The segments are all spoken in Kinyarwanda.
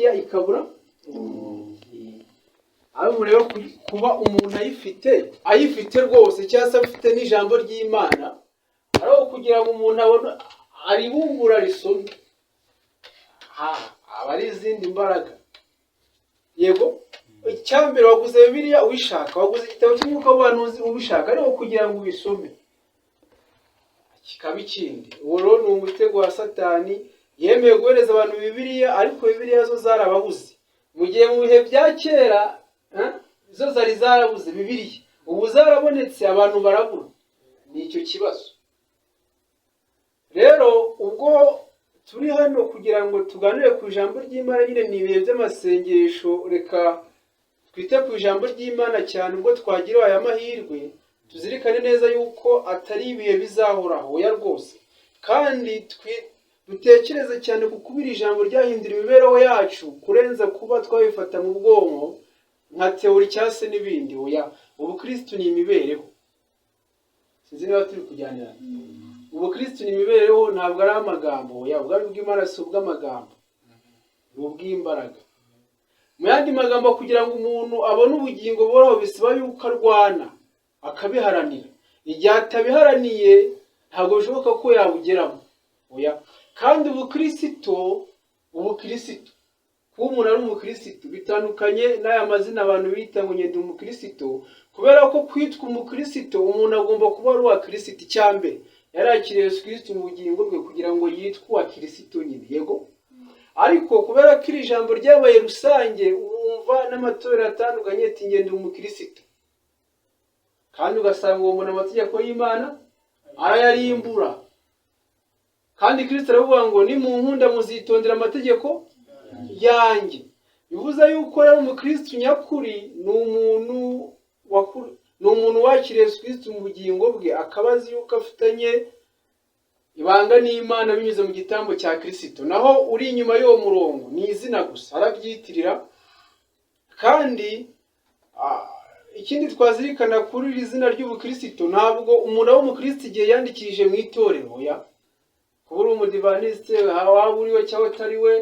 bibiliya ikabura aho rero kuba umuntu ayifite rwose cyangwa se afite n'ijambo ry'Imana ariho kugira ngo umuntu abone aribumbura risome aba ari izindi mbaraga. Yego icyambere waguze bibiliya ubishaka, waguze igitabo cy'umwuka w'ubuhanuzi ubishaka ariho kugira ngo ubisome, kikaba ikindi. Uwo rero ni umutego wa Satani yemeye guhereza abantu bibiliya, ariko bibiliya zo zarababuze. Mu gihe mu bihe bya kera zo zari zarabuze bibiliya, ubu zarabonetse abantu barabura. Ni icyo kibazo rero. Ubwo turi hano kugira ngo tuganire ku ijambo ry'Imana, nyine ni ibihe by'amasengesho, reka twite ku ijambo ry'Imana cyane. Ubwo twagiriwe aya mahirwe tuzirikane neza yuko atari ibihe bizahoraho ya rwose, kandi dutekereze cyane ku kuba iri jambo ryahindura imibereho yacu kurenza kuba twabifata mu bwonko nka teori cyangwa se n'ibindi. Oya, ubukristo ni imibereho. Sinzi niba turi kujyanira. Ubukristo ni imibereho, ntabwo ari amagambo. Oya, ubwami bw'Imana si ubw'amagambo, ni ubw'imbaraga. Mu yandi magambo, kugira ngo umuntu abone ubugingo buhoraho bisaba yuko arwana akabiharanira. Igihe atabiharaniye ntabwo bishoboka ko yabugeramo. Oya, kandi ubukristo kuba umuntu ari umukristo bitandukanye n'aya mazina abantu bita ngo ngende umukristo, kubera ko kwitwa umukristo umuntu agomba kuba ari uwa Kristo. Icyambere yarakiriye Yesu Kristo mu bugingo bwe kugira ngo yitwe uwa Kristo nyine. Yego, ariko kubera ko iri jambo ryabaye rusange, wumva n'amatorero atandukanye ati ngende umukristo, kandi ugasanga uwo muntu amategeko y'Imana arayarimbura. Kandi Kristo aravuga ngo nimunkunda muzitondera amategeko yanjye. Bivuze yuko rero umukristo nyakuri ni umuntu wakiriye Yesu Kristo mu bugingo bwe, akaba azi yuko afitanye ibanga n'Imana binyuze mu gitambo cya Kristo. Naho uri inyuma y'uwo murongo ni izina gusa, arabyitirira. Kandi ikindi twazirikana kuri iri zina ry'ubukristo, ntabwo umuntu aba umukristo igihe yandikishije mu itorero. Oya, kuba uri umudivaniste waba uriwe cyangwa utari we,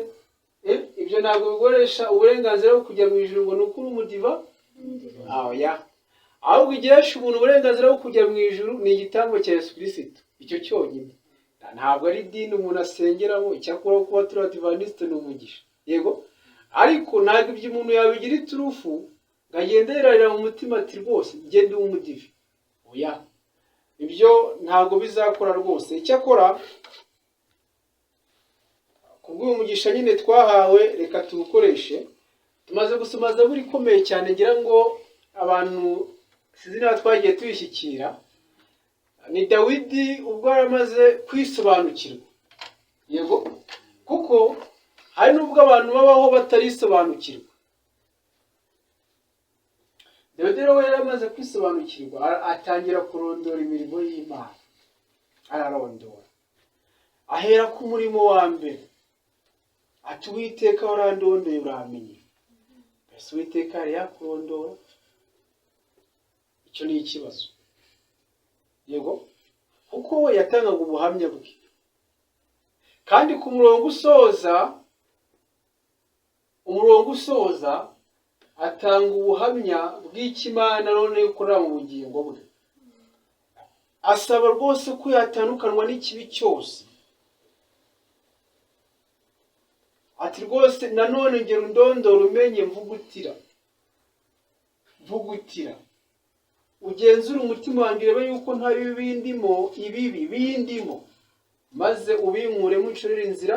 ibyo ntabwo bikoresha uburenganzira bwo kujya mu ijuru ngo ni uko uri umudiva. Oya, ahubwo igihesha umuntu uburenganzira bwo kujya mu ijuru ni igitambo cya Yesu Kristo. Icyo cyonyine, ntabwo ari idini umuntu asengeramo. Icyakora kuba turi abadivaniste ni umugisha. Yego, ariko ntabwo ibyo umuntu yabigira iturufu ngo agende yirarira mu mutima ati rwose ngende umudive. Oya, ibyo ntabwo bizakora rwose. Icyakora kubw'uyu mugisha nyine twahawe, reka tuwukoreshe. Tumaze gusoma Zaburi ikomeye cyane, ngira ngo abantu sinzi niba twagiye tubishyikira. Ni Dawidi ubwo yaramaze kwisobanukirwa. Yego, kuko hari n'ubwo abantu babaho batarisobanukirwa. Dawidi rero yaramaze kwisobanukirwa, atangira kurondora imirimo y'Imana. Ararondora, ahera ku murimo wa mbere ati Uwiteka warandondoye uramenye. Mbese Uwiteka yari yakurondora? Icyo ni ikibazo. Yego, kuko we yatangaga ubuhamya bwe, kandi ku murongo usoza atanga ubuhamya bw'Imana none yukorera mu bugingo bwe. Asaba rwose ko yatandukanwa n'ikibi cyose. Ati rwose nanone ngero ndondora umenye mvugutira. Ugenzura umutima wanjye urebe yuko nta ibibi bindimo, maze ubinkuremo unshorere inzira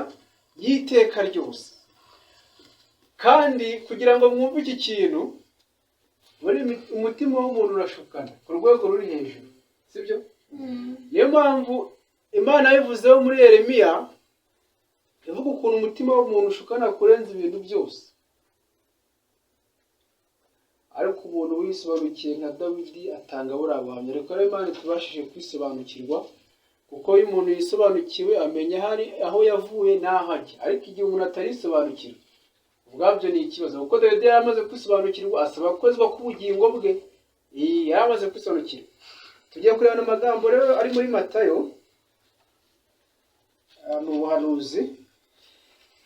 y'iteka ryose. Kandi kugira ngo mwumve iki kintu, umutima w'umuntu urashukana ku rwego ruri hejuru, sibyo? Niyo mpamvu Imana yabivuzeho muri Yeremiya, ivuga ukuntu umutima w'umuntu ushukana kurenza ibintu byose. Ariko umuntu wisobanukiye nka Dawidi atanga buriya buhamya. Reka rero Imana tubashije kwisobanukirwa, kuko iyo umuntu yisobanukiwe amenya aho yavuye n'aho ajya. Ariko igihe umuntu atarisobanukirwa, ubwabyo ni ikibazo. Kuko Dawidi yari amaze kwisobanukirwa, asaba kwezwa k'ubugingo bwe. Yari amaze kwisobanukirwa. Tugiye kureba amagambo rero ari muri Matayo, mu buhanuzi,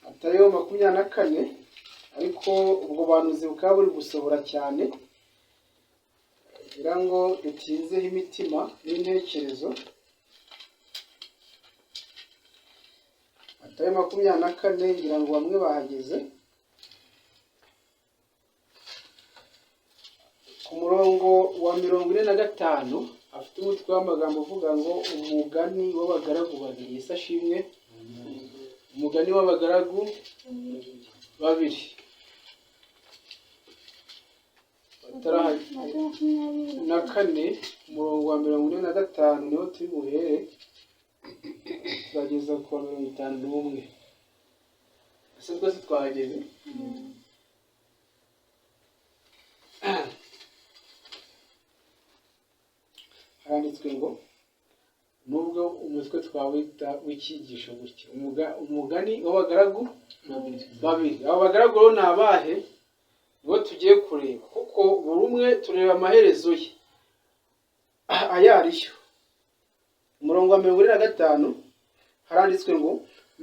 Matayo 24. ariko ubwo buhanuzi bukaba buri gusohora cyane kugira ngo dutinzeho imitima n'intekerezo. Matayo 24 ngira ngo bamwe bahageze. Ku murongo wa 45 afite umutwe w'amagambo uvuga ngo umugani w'abagaragu babiri. Yesu ashimwe. Umugani w'abagaragu babiri. na kane umurongo wa 45 niho turi buhere tuzageza ku wa 51. Ese twese twahageze? Handitswe ngo nubwo umutwe twawita w'ikigisho gutya, umugani w'abagaragu babiri. Abo bagaragu rero ni abahe? Nibo tugiye kureba, kuko buri umwe tureba amaherezo ye ayariyo. Umurongo wa 45 haranditswe ngo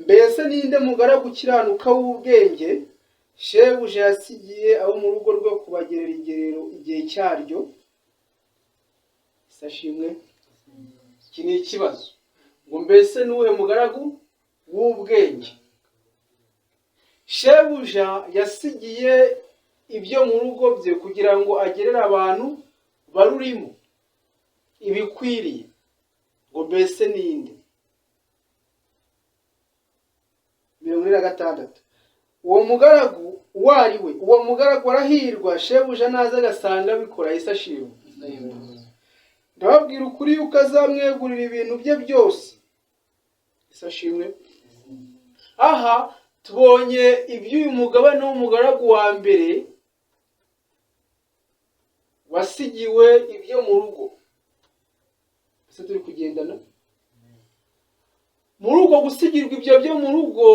mbese ninde mugaragu ukiranuka w'ubwenge shebuja yasigiye abo mu rugo rwe kubagerera igerero igihe cyaryo? Sashimwe. Iki ni ikibazo ngo mbese nuhe mugaragu w'ubwenge shebuja yasigiye ibyo mu rugo bye kugira ngo agerere abantu barurimo ibikwiriye? Ngo mbese ninde? 46 uwo mugaragu wari we, uwo mugaragu arahirwa shebuja naza agasanga bikora. Yesu ashimwe. Ndababwira ukuri yuko azamwegurira ibintu bye byose. Yesu ashimwe. Aha tubonye iby'uyu mugabane w'umugaragu wa mbere wasigiwe ibyo mu rugo. Ese turi kugendana? Muri uko gusigirwa ibyo byo mu rugo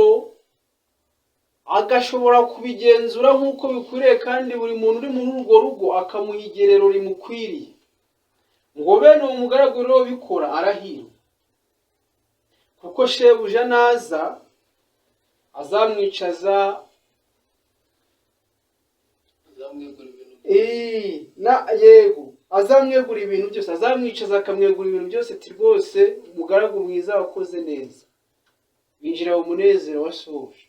agashobora kubigenzura nk'uko bikwiriye, kandi buri muntu uri muri urwo rugo akamuha igerero rimukwiriye. Ngo bene uwo mugaragu rero bikora arahirwa, kuko shebuja naza azamwicaza azamwegura ibintu byose, azamwicaza akamwegura ibintu byose. Ati rwose umugaragu mwiza wakoze neza, binjira mu munezero wasohoje.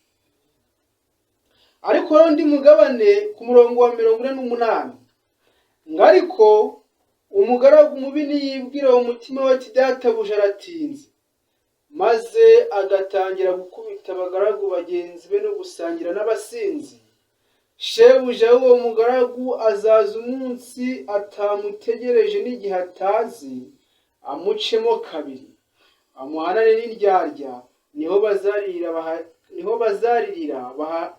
Ariko rero undi mugabane ku murongo wa 48 ngo ariko umugaragu mubi niyibwira mu mutima we ati databuja aratinze, maze agatangira gukubita abagaragu bagenzi be no gusangira n'abasinzi, shebuja w'uwo mugaragu azaza umunsi atamutegereje n'igihe atazi, amucemo kabiri, amuhanane n'indyarya, niho bazaririra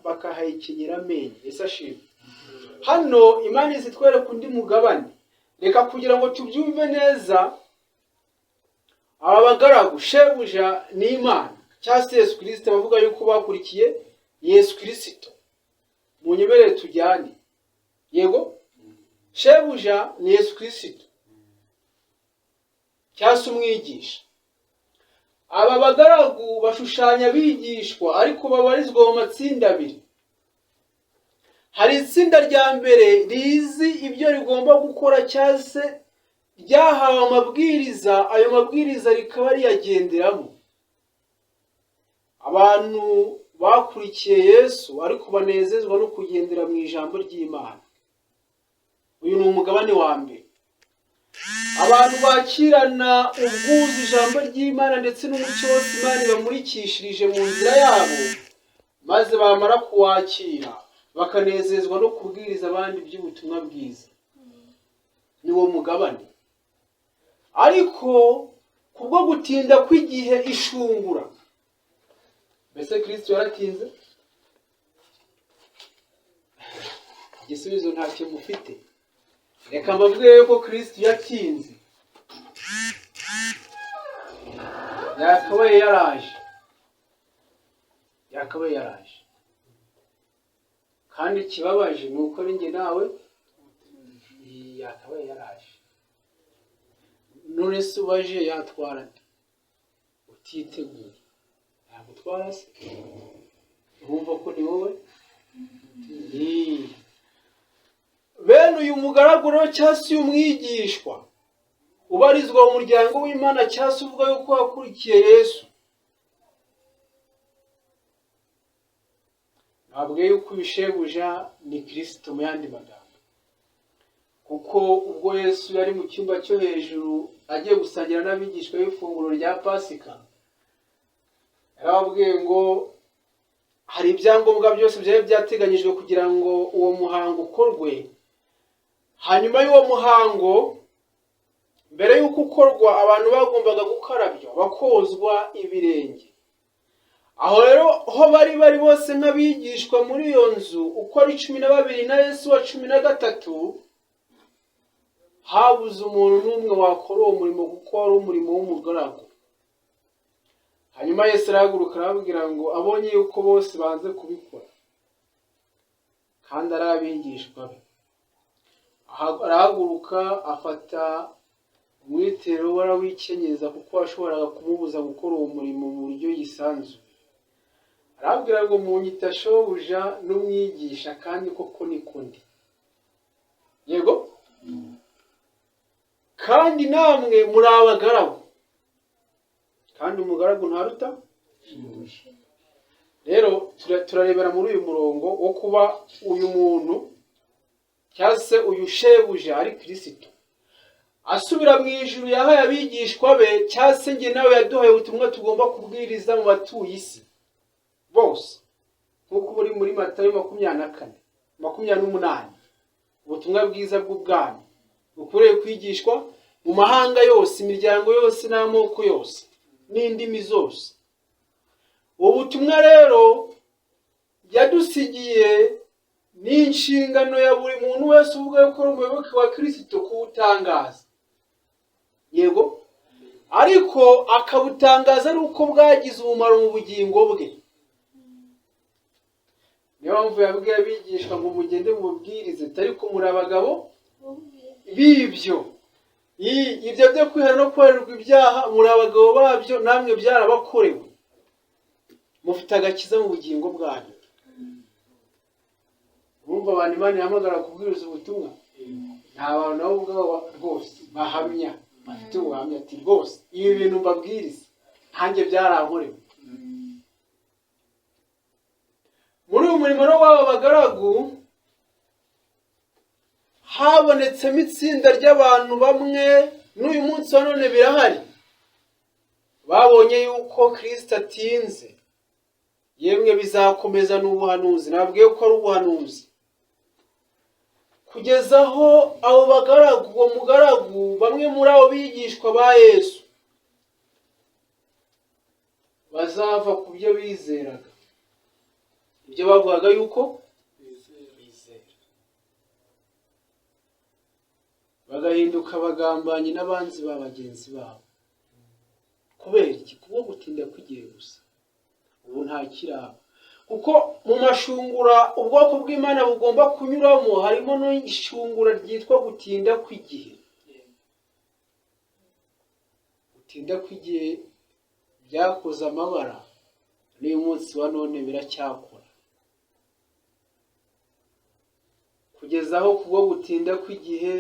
bakahakenyera amenyo. Yesu ashimwe. Hano Imana izitwereka undi mugabane. Reka kugira ngo tubyumve neza, aba bagaragu shebuja ni Imana cyangwa se Yesu Kristo, bavuga yuko bakurikiye Yesu Kristo. Munyemerere tujyane. Yego, shebuja ni Yesu Kristo cyangwa se umwigisha. Aba bagaragu bashushanya abigishwa, ariko babarizwa mu matsinda abiri. Hari itsinda rya mbere rizi ibyo rigomba gukora cyangwa se ryahawe amabwiriza, ayo mabwiriza rikaba riyagenderamo. Abantu bakurikiye Yesu ariko banezezwa no kugendera mu ijambo ry'Imana. Uyu ni umugabane wa mbere. Abantu bakirana ubwuzu ijambo ry'Imana ndetse n'umucyo wose Imana ibamurikishirije mu nzira yabo, maze bamara kuwakira bakanezezwa no kubwiriza abandi iby'ubutumwa bwiza. Ni wo mugabane. Ariko kubwo gutinda kw'igihe ishungura, mbese Kristo yaratinze? Igisubizo ntacyo mufite. Reka mbabwire yuko Kristo yatinze. Yakabaye yaraje. Kandi ikibabaje ni uko ari njye nawe yakabaye yaraje. None se ubaje yatwara utiteguye, yagutwara se? Urumva ko ni wowe bene uyu mugaragu rero cyangwa se uyu mwigishwa ubarizwa mu muryango w'Imana cyangwa se uvuga yuko wakurikiye Yesu, ntabwo yuko ubishebuja ni Kristo mu yandi magambo, kuko ubwo Yesu yari mu cyumba cyo hejuru agiye gusangira n'abigishwa b'ifunguro rya Pasika, yarababwiye ngo hari ibyangombwa byose byari byateganyijwe kugira ngo uwo muhango ukorwe. Hanyuma y'uwo muhango, mbere y'uko ukorwa, abantu bagombaga gukarabya bakozwa ibirenge. Aho rero ho bari bose nk'abigishwa muri iyo nzu uko ari 12 na Yesu wa 13, habuze umuntu n'umwe wakora uwo murimo kuko wari umurimo w'umugaragu. Hanyuma Yesu arahaguruka arababwira ngo abonye yuko bose banze kubikora kandi ari abigishwa be, arahaguruka afata umwitero warawikenyeza kuko washoboraga kumubuza gukora uwo murimo mu buryo yisanzuye. Arabwira ngo munyita shobuja n'umwigisha kandi koko niko ndi. Yego? Kandi namwe muri abagaragu, kandi umugaragu ntaruta. Rero turarebera muri uyu murongo wo kuba uyu muntu cyangwa se uyu shebuja ari Kristo asubira mu ijuru yahaye abigishwa be, cyangwa se njye nawe yaduhaye ubutumwa tugomba kubwiriza mu batuye isi bose, nk'uko buri muri Matayo 24:28, ubutumwa bwiza bw'ubwami bukwiriye kwigishwa mu mahanga yose, imiryango yose n'amoko yose n'indimi zose. Ubu butumwa rero yadusigiye n'inshingano ya buri muntu wese uvuga yuko ari umuyoboke wa Kristo kuwutangaza. Yego? Ariko akabutangaza ari uko bwagize umumaro mu bugingo bwe. Niyo mpamvu yabwiye abigishwa ngo mugende mubwirize, ariko muri abagabo b'ibyo. Ibyo byo kwihana no kwererwa ibyaha muri abagabo babyo, namwe byarabakorewe. Mufite agakiza mu bugingo bwanyu. Urumva abantu Imana ihamagara kubwiriza ubutumwa, nta bantu nabo ubwabo rwose bahamya, bafite ubuhamya ati rwose ibi bintu mbabwiriza ntange byarankorewe. Muri uyu murimo w'aba bagaragu habonetsemo itsinda ry'abantu bamwe, n'uyu munsi wa none birahari, babonye yuko Kristo atinze. Yemwe bizakomeza n'ubuhanuzi, nabwiye ko ari ubuhanuzi, kugeza aho abo bagaragu, uwo mugaragu, bamwe muri abo bigishwa ba Yesu bazava ku byo bizeraga, ibyo bavugaga yuko bizera, bagahinduka abagambanyi n'abanzi ba bagenzi babo. Kubera iki? Kubwo gutinda kw'igihe gusa. Ubu nta kiraba, kuko mu mashungura ubwoko bw'Imana bugomba kunyuramo harimo n'ishungura ryitwa gutinda kw'igihe. Gutinda kw'igihe byakoze amabara, n'uyu munsi wa none biracyakora, kugeza aho kubwo gutinda kw'igihe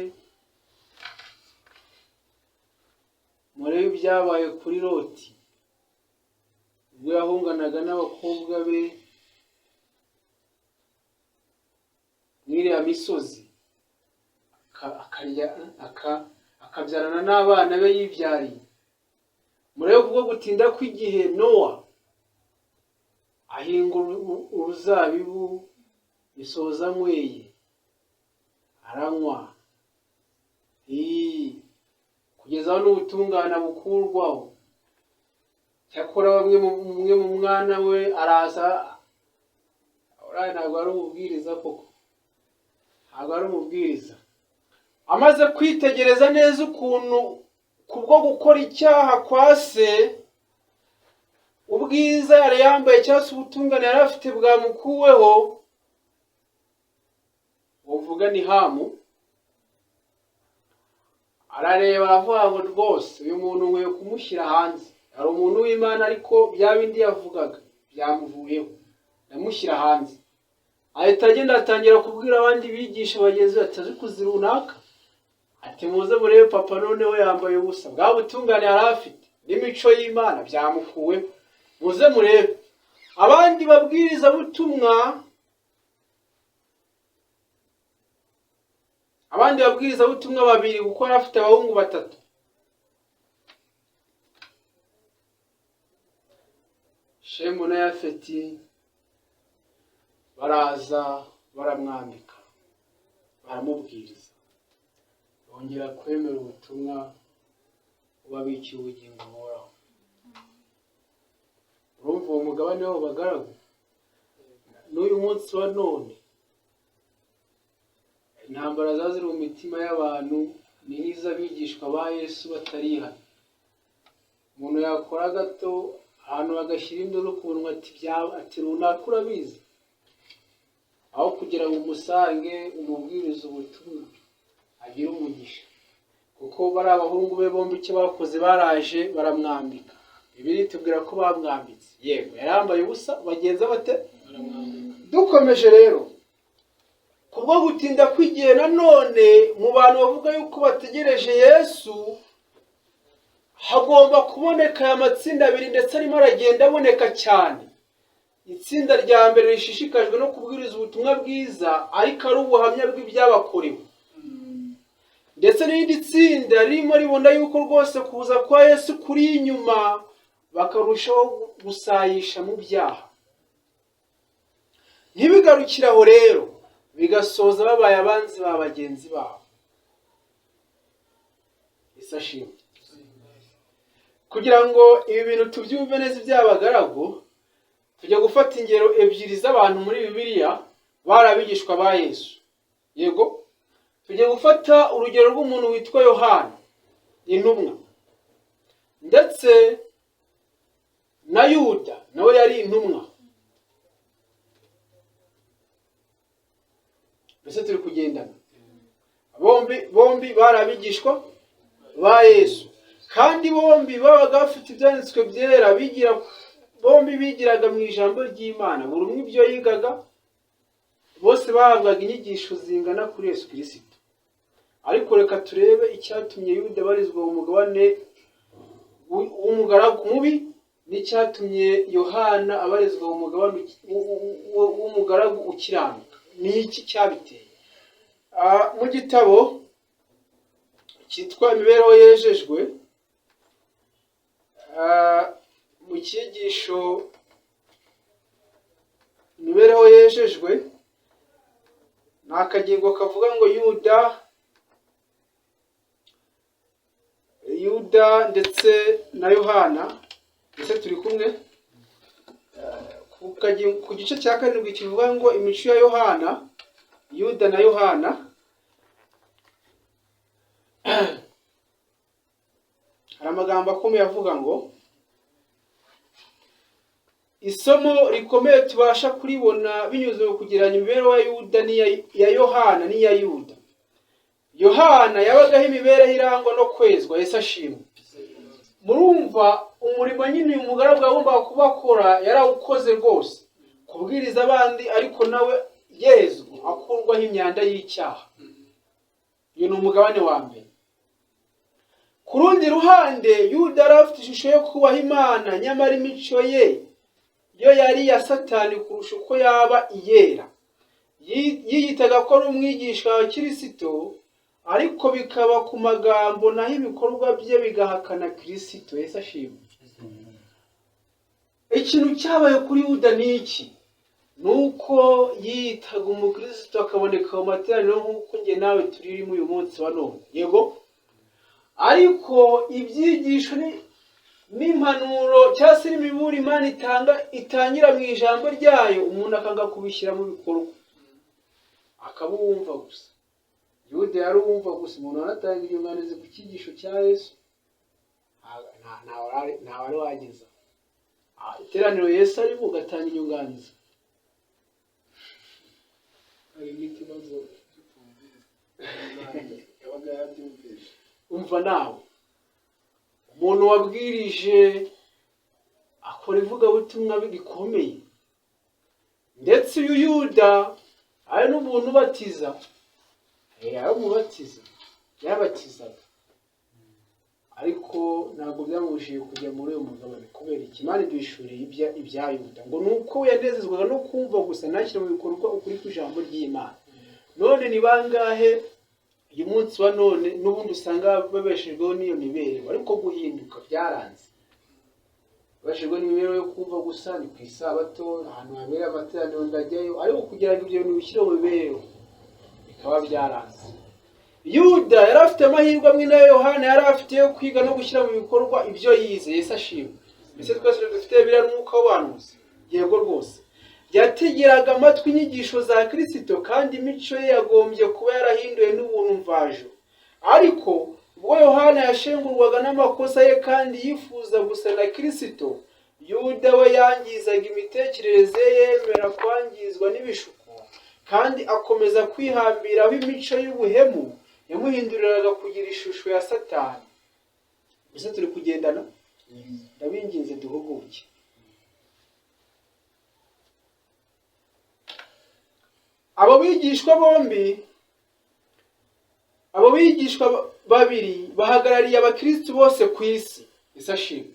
murebe ibyabaye kuri Loti ubwo yahunganaga n'abakobwa be mw'iriya misozi, akabyarana n'abana be yibyariye. Murebe kubwo gutinda kw'igihe Nowa ahinga uruzabibu, bisoza anyweye, aranywa, kugeza aho n'ubutungane bukurwaho. Cyakora umwe mu mwana we araza, ntabwo ari umubwiriza koko, ntabwo ari umubwiriza, amaze kwitegereza neza ukuntu kubwo gukora icyaha kwa se, ubwiza yari yambaye cyangwa se ubutungane yari afite bwamukuweho, uvuga ni Hamu, arareba aravuga ngo rwose uyu muntu nkwiye kumushyira hanze. Hari umuntu w'Imana ariko bya bindi yavugaga byamuvuyeho, ndamushyira hanze. ahita agenda atangira kubwira abandi bigisha bagenzi be ati azi kuzi runaka, ati muze murebe papa noneho yambaye ubusa, bwa butungane yari afite n'imico y'Imana byamukuwe, muze murebe. Abandi babwirizabutumwa babiri kuko yari afite abahungu batatu, Shemu na Yafeti, baraza baramwambika baramubwiriza, bongera kwemera ubutumwa bubabikiye ubugingo buhoraho. Urumva uwo mugabane w'abo bagaragu n'uyu munsi wa none intambara zaziri mu mitima y'abantu ni nk'iz'abigishwa ba Yesu batarihana. Umuntu yakora gato ahantu bagashyira induru ku munwa ati runaka urabizi, aho kugira ngo umusange umubwirize ubutumwa agire umugisha, kuko bari abahungu be bombi icyo bakoze baraje baramwambika. Bibiliya itubwira ko bamwambitse, yego yarambaye ubusa, bagenza bate baramwambika. Dukomeje rero, kubwo gutinda kw'igihe nanone mu bantu bavuga yuko bategereje Yesu, hagomba kuboneka aya matsinda abiri ndetse arimo aragenda aboneka cyane. Itsinda rya mbere rishishikajwe no kubwiriza ubutumwa bwiza ariko ari ubuhamya bw'ibyabakorewe, ndetse n'irindi tsinda ririmo ribona yuko rwose kuza kwa Yesu kuri inyuma bakarushaho gusayisha mu byaha. Ntibigarukire aho rero, bigasoza babaye abanzi ba bagenzi babo. Isashimwe. Kugira ngo ibi bintu tubyumve neza iby'abagaragu, tujya gufata ingero ebyiri z'abantu muri Bibiliya bari abigishwa ba Yesu. Yego, tujya gufata urugero rw'umuntu witwa Yohana intumwa, ndetse na Yuda nawe yari intumwa. Mbese turi kugendana. Bombi bari abigishwa ba Yesu, kandi bombi babaga bafite ibyanditswe byera, bombi bigiraga mu ijambo ry'Imana. Buri umwe ibyo yigaga, bose bahabwaga inyigisho zingana kuri Yesu Kristo. Ariko reka turebe icyatumye Yuda abarizwa mu mugabane w'umugaragu mubi, n'icyatumye Yohana abarizwa mu mugabane w'umugaragu ukiranuka. Ni iki cyabiteye? Mu gitabo cyitwa Imibereho Yejejwe, mu cyigisho Imibereho Yejejwe, ni akagingo kavuga ngo Yuda ndetse na Yohana, ndetse turi kumwe. Ku gice cya 7 kivuga ngo imico ya Yohana, Yuda na Yohana. Hari amagambo akomeye avuga ngo isomo rikomeye tubasha kuribona binyuze mu kugereranya imibereho ya Yuda ya Yohana n'iya Yuda. Yohana yabagaho imibereho irangwa no kwezwa. Yesu ashimwe. Murumva umurimo nyine uyu mugaragu agomba kubakora yarawukoze rwose, kubwiriza abandi, ariko nawe yezwa akurwaho imyanda y'icyaha. Uyu ni umugabane wa mbere. Ku rundi ruhande, Yuda yari afite ishusho yo kubaha Imana, nyamara imico ye yo yari iya Satani kurusha uko yaba iyera. Yiyitaga ko ari umwigisha wa Kristo, ariko bikaba ku magambo, naho ibikorwa bye bigahakana Kristo. Yesu ashimwe. Ikintu cyabaye kuri Yuda ni iki? Nuko yiyitaga umukristo akaboneka mu materaniro nk'uko njye nawe turirimo uyu munsi wa none. Yego, ariko ibyigisho n'impanuro cyangwa se n'imiburo Imana itangira mu ijambo ryayo, umuntu akanga kubishyira mu bikorwa, akabumva gusa. Yuda yari uwumva gusa. Umuntu anatanga inyunganizi ku cyigisho cya Yesu, nta wari wageza iteraniro Yesu arimo ugatanga inyunganizi. Umva nawe, umuntu wabwirije akora ivugabutumwa bikomeye, ndetse uyu Yuda hari n'umuntu ubatiza, hari umubatiza yabatizaga, ariko ntabwo byamubujije kujya muri uyu mugabane. Kubera iki? Imana iduhishuriye ibya Yuda, ngo ni uko yanezezwaga no kumva gusa ntashyire mu bikorwa ukuri kw'ijambo ry'Imana. None ni bangahe uyu munsi wa none n'ubundi usanga babeshejweho n'iyo mibereho, ariko guhinduka byaranze. Babeshejweho n'imibereho yo kumva gusa, ni ku isabato, ahantu habera amateraniro ndajyayo, ariko kugira ngo ibyo bintu bishyire mu mibereho bikaba byaranze. Yuda yari afite amahirwe amwe na Yohana yari afite yo kwiga no gushyira mu bikorwa ibyo yize. Yesu ashimwe. Mbese twese dufite biriya n'umwuka w'ubuhanuzi? Yego rwose. Yategeraga amatwi inyigisho za Kristo, kandi imico ye yagombye kuba yarahinduwe n'ubuntu mvajo. Ariko ubwo Yohana yashengurwaga n'amakosa ye kandi yifuza gusa na Kristo, Yuda we yangizaga imitekerereze ye, yemera kwangizwa n'ibishuko, kandi akomeza kwihambiraho imico y'ubuhemu yamuhinduriraga kugira ishusho ya Satani. Mbese turi kugendana? Ndabinginze duhuguke. Abo bigishwa babiri bahagarariye abakristo bose ku isi. Isashimwe.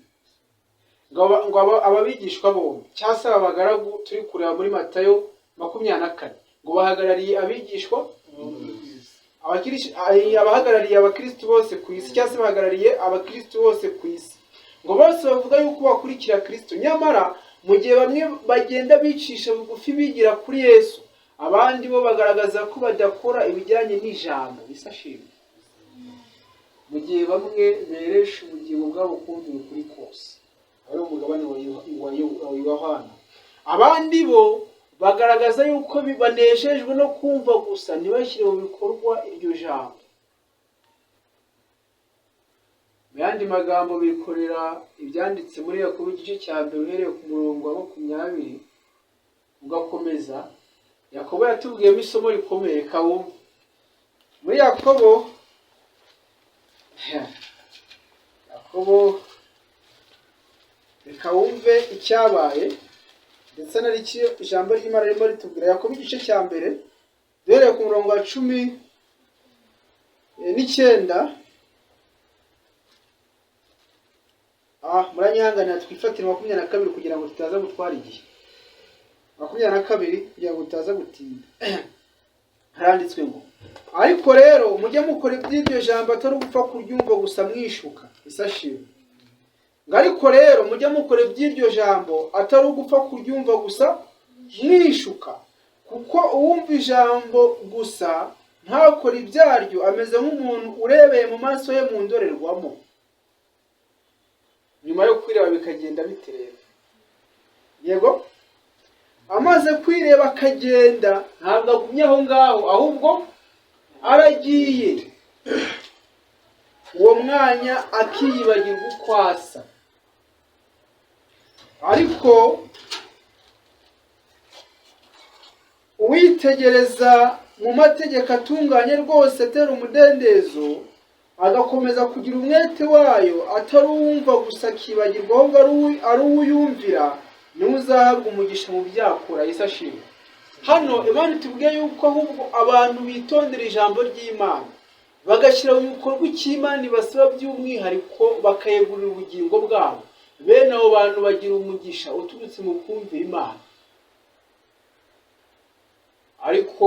Ngo aba bigishwa bombi cyangwa se abagaragu turi kureba muri Matayo 24, ngo bahagarariye abigishwa, abahagarariye abakristo bose ku isi, cyangwa se bahagarariye abakristo bose ku isi. Ngo bose bavuga yuko bakurikira Kristo, nyamara mu gihe bamwe bagenda bicisha bugufi bigira kuri Yesu, abandi bo bagaragaza ko badakora ibijyanye n'ijambo. Isashimwe. Mu gihe bamwe beresha ubugingo bwabo kumvira ukuri kose, ari umugabane wa Yohana, abandi bo bagaragaza yuko banejejwe no kumva gusa, ntibashyire mu bikorwa iryo jambo. Mu yandi magambo, bikorera ibyanditse muri Yakobo igice cya 1 uhereye ku murongo wa 20 ugakomeza. Yakobo yatubwiyemo isomo rikomeye kawumva. Muri Yakobo reka wumve icyabaye, ndetse n'icyo ijambo ry'Imana ririmo ritubwira. Yakobo igice cya 1 duhereye ku murongo wa 19. Muranyihanganira twifatire 22 kugira ngo tutaza gutwara igihe. 22 kugira ngo tutaza gutinda. Haranditswe ngo, ariko rero mujye mukora iby'iryo jambo atari ugupfa kuryumva gusa mwishuka. Isashimwe. Ngo ariko rero mujye mukora iby'iryo jambo atari ugupfa kuryumva gusa mwishuka, kuko uwumva ijambo gusa ntakora ibyaryo ameze nk'umuntu urebeye mu maso ye mu ndorerwamo, nyuma yo kwireba bikagenda biterera. Yego, amaze kwireba akagenda, ntabwo agumye aho ngaho, ahubwo aragiye. Uwo mwanya akiyibagirwa uko asa. Ariko uwitegereza mu mategeko atunganye rwose atera umudendezo, agakomeza kugira umwete wayo, atari uwumva gusa akibagirwa, ahubwo ari uwuyumvira, niwe uzahabwa umugisha mu byakora. Isashimwe. Hano Imana itubwiye yuko ahubwo abantu bitondera ijambo ry'Imana, bagashyira mu bikorwa icyo Imana ibasaba by'umwihariko, bakayegurira ubugingo bwabo, bene abo bantu bagira umugisha uturutse mu kumvira Imana. Ariko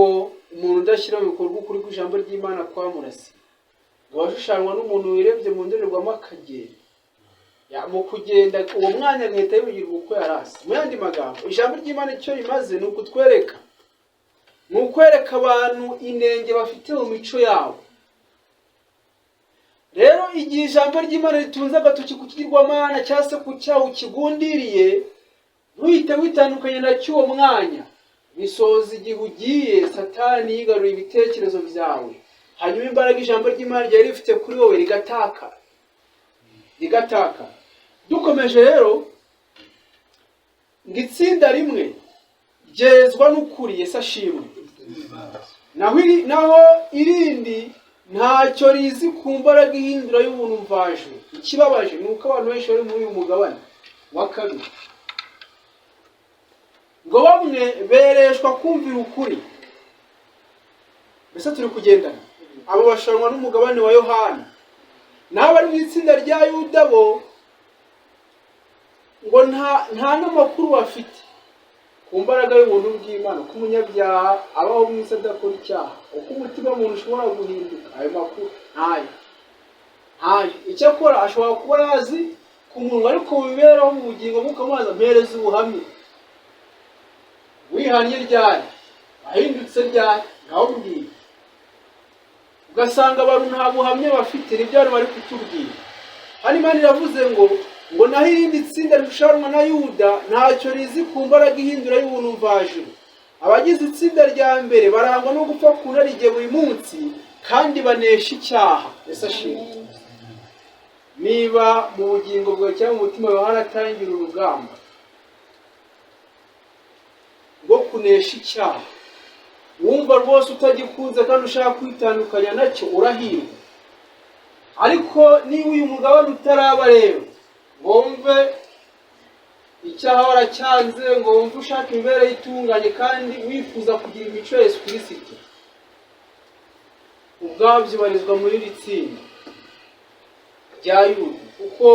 umuntu udashyira mu bikorwa ukuri kw'ijambo ry'Imana kwamurasi, ngo abashushanywa n'umuntu wirebye mu ndorerwamo akagenda. Mu kugenda uwo mwanya agahita yibagirwa uko yarasi. Mu yandi magambo, ijambo ry'Imana icyo rimaze ni ukutwereka, ni ukwereka abantu inenge bafite mu mico yabo. Rero igihe ijambo ry'Imana ritunze agatoki ku kigirwamana cyangwa se ku cyaha ukigundiriye, ntuhite witandukanye na cy'uwo mwanya. Bisoza igihe ugiye Satani yigaruriye ibitekerezo byawe, hanyuma imbaraga ijambo ry'Imana ryari rifite kuri wowe rigataka. Dukomeje rero, ngo itsinda rimwe ryezwa n'ukuri. Yesu ashimwe. Naho irindi ntacyo rizi ku mbaraga ihindura y'ubuntu mvaje. Ikibabaje ni uko abantu benshi bari muri uyu mugabane wa kabiri, ngo bamwe bereshwa kumvira ukuri, mbese turi kugendana. Abo bashushanywa n'umugabane wa Yohana, n'abo bari mu itsinda rya Yuda bo ngo nta n'amakuru bafite ku mbaraga y'ubuntu bw'Imana, ko umunyabyaha abaho mu isi adakora icyaha, uko umutima w'umuntu ushobora guhinduka. Ayo makuru ntayo. Icyakora ashobora kuba yazi ku munwa, ariko mu mibereho mu bugingo mukamubaza, mpereza ubuhamya, wihannye ryari, ahindutse ryari, ngaho mbwira. Ugasanga abantu nta buhamya bafite, nibyo hano bari kutubwira. Hano Imana iravuze ngo naho irindi tsinda rishushanywa na Yuda ntacyo rizi ku mbaraga ihindura y'ubuntu mvajuru. Abagize itsinda rya mbere barangwa no gupfa ku narige buri munsi, kandi banesha icyaha. Ese ashimwe. Niba mu bugingo bwawe cyangwa mu mutima wawe haratangira urugamba rwo kunesha icyaha, wumva rwose utagikunze kandi ushaka kwitandukanya nacyo, urahirwa. Ariko niba uyu mugabane utaraba rero, ngo wumve icyaha waracyanze, ngo wumve ushaka imibereho itunganye kandi wifuza kugira imico ya Yesu Kristo, ubwabyo ubarizwa muri iri tsinda rya Yuda, kuko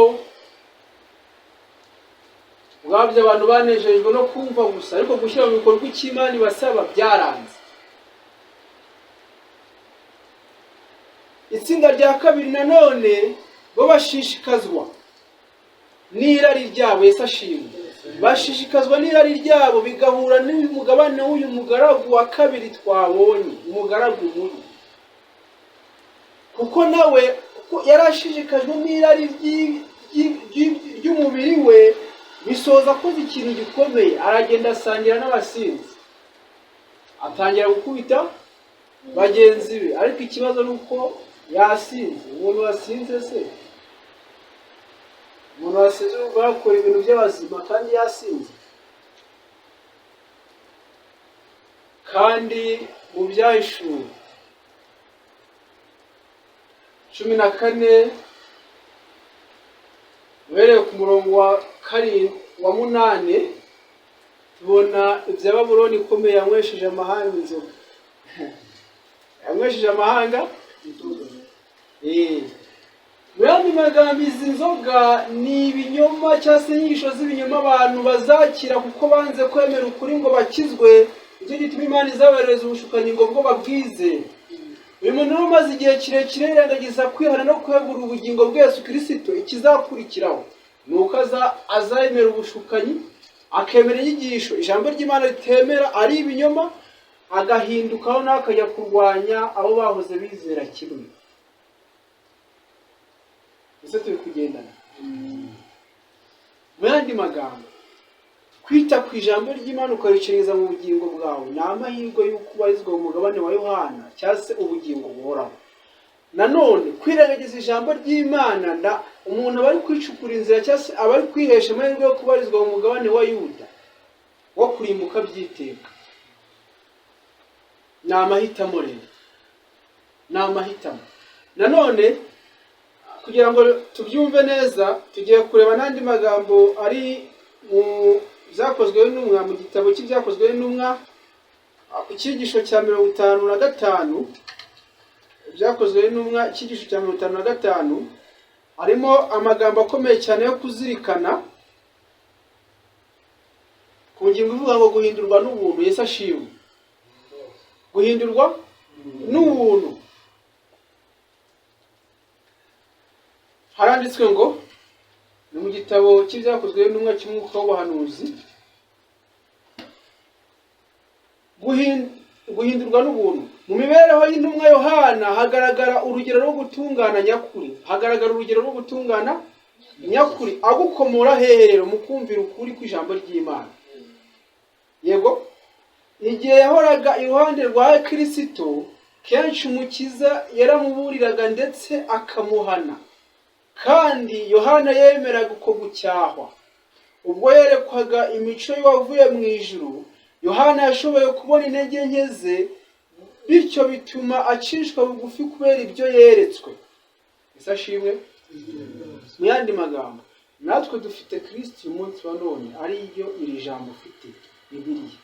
ubwabyo abantu banejejwe no kumva gusa, ariko gushyira mu bikorwa icyo Imana ibasaba byaranze. Itsinda rya kabiri nanone bo bashishikazwa n'irari ryabo. Yesu ashimwe. Bashishikazwa n'irari ryabo bigahura n'umugabane w'uyu mugaragu wa kabiri twabonye, umugaragu mubi, kuko nawe yarashishikajwe n'irari ry'umubiri we, bisoza akoze ikintu gikomeye, aragenda asangira n'abasinzi, atangira gukubita bagenzi be. Ariko ikibazo ni uko yasinze. Umuntu wasinze se, umuntu wasinze bakora ibintu by'abazima kandi yasinze. Kandi mu Byahishuwe 14 uhereye ku murongo wa 8 tubona ibya Babuloni ikomeye yanywesheje amahanga inzoga. Yanywesheje amahanga mu yandi magambo, izi nzoga ni ibinyoma cyangwa se inyigisho z'ibinyoma abantu bazakira kuko banze kwemera ukuri ngo bakizwe. Icyo gituma Imana izabareza ubushukanyi ngo bwo babwize. Uyu muntu umaze igihe kirekire yirengagiza kwihana no kwegura ubugingo bwa Yesu Kristo, ikizakurikiraho ni uko azemera ubushukanyi, akemera inyigisho ijambo ry'Imana ritemera ari ibinyoma, agahindukaho nawe akajya kurwanya abo bahoze bizera kimwe. Ese turi kugendana. Mu yandi magambo, kwita ku ijambo ry'Imana ukaricengeza mu bugingo bwawe ni amahirwe y'uko ubarizwa mu mugabane wa Yohana, cyangwa se ubugingo buhoraho. Nanone kwirengagiza ijambo ry'Imana, umuntu aba ari kwicukura inzira, cyangwa se aba ari kwihesha amahirwe yo kubarizwa mu mugabane wa Yuda wo kurimbuka by'iteka. Ni amahitamo rero, ni amahitamo. Nanone kugira ngo tubyumve neza, tugiye kureba n'andi magambo ari mu byakozwe n'intumwa, mu gitabo cy'ibyakozwe n'intumwa ku cyigisho cya 55. Byakozwe n'intumwa icyigisho cya 55 harimo amagambo akomeye cyane yo kuzirikana ku ngingo ivuga ngo guhindurwa n'ubuntu. Yesu ashimwe. Guhindurwa n'ubuntu. Haranditswe ngo ni mu gitabo cy'ibyakozwe n'intumwa cy'umwuka w'ubuhanuzi, guhindurwa n'ubuntu. Mu mibereho y'intumwa Yohana hagaragara urugero rwo gutungana nyakuri. Hagaragara urugero rwo gutungana nyakuri, agukomora heherero mu kumvira ukuri kw'ijambo ry'Imana. Yego, igihe yahoraga iruhande rwa Kristo, kenshi Umukiza yaramuburiraga ndetse akamuhana. Kandi Yohana yemeraga uko gucyahwa. Ubwo yerekwaga imico y'uwavuye mu ijuru, Yohana yashoboye kubona intege nke ze, bityo bituma acishwa bugufi kubera ibyo yeretswe. Ese ashimwe. Mu yandi magambo, natwe dufite Kristo uyu munsi wa none, ariyo iri jambo ufite, Bibiliya.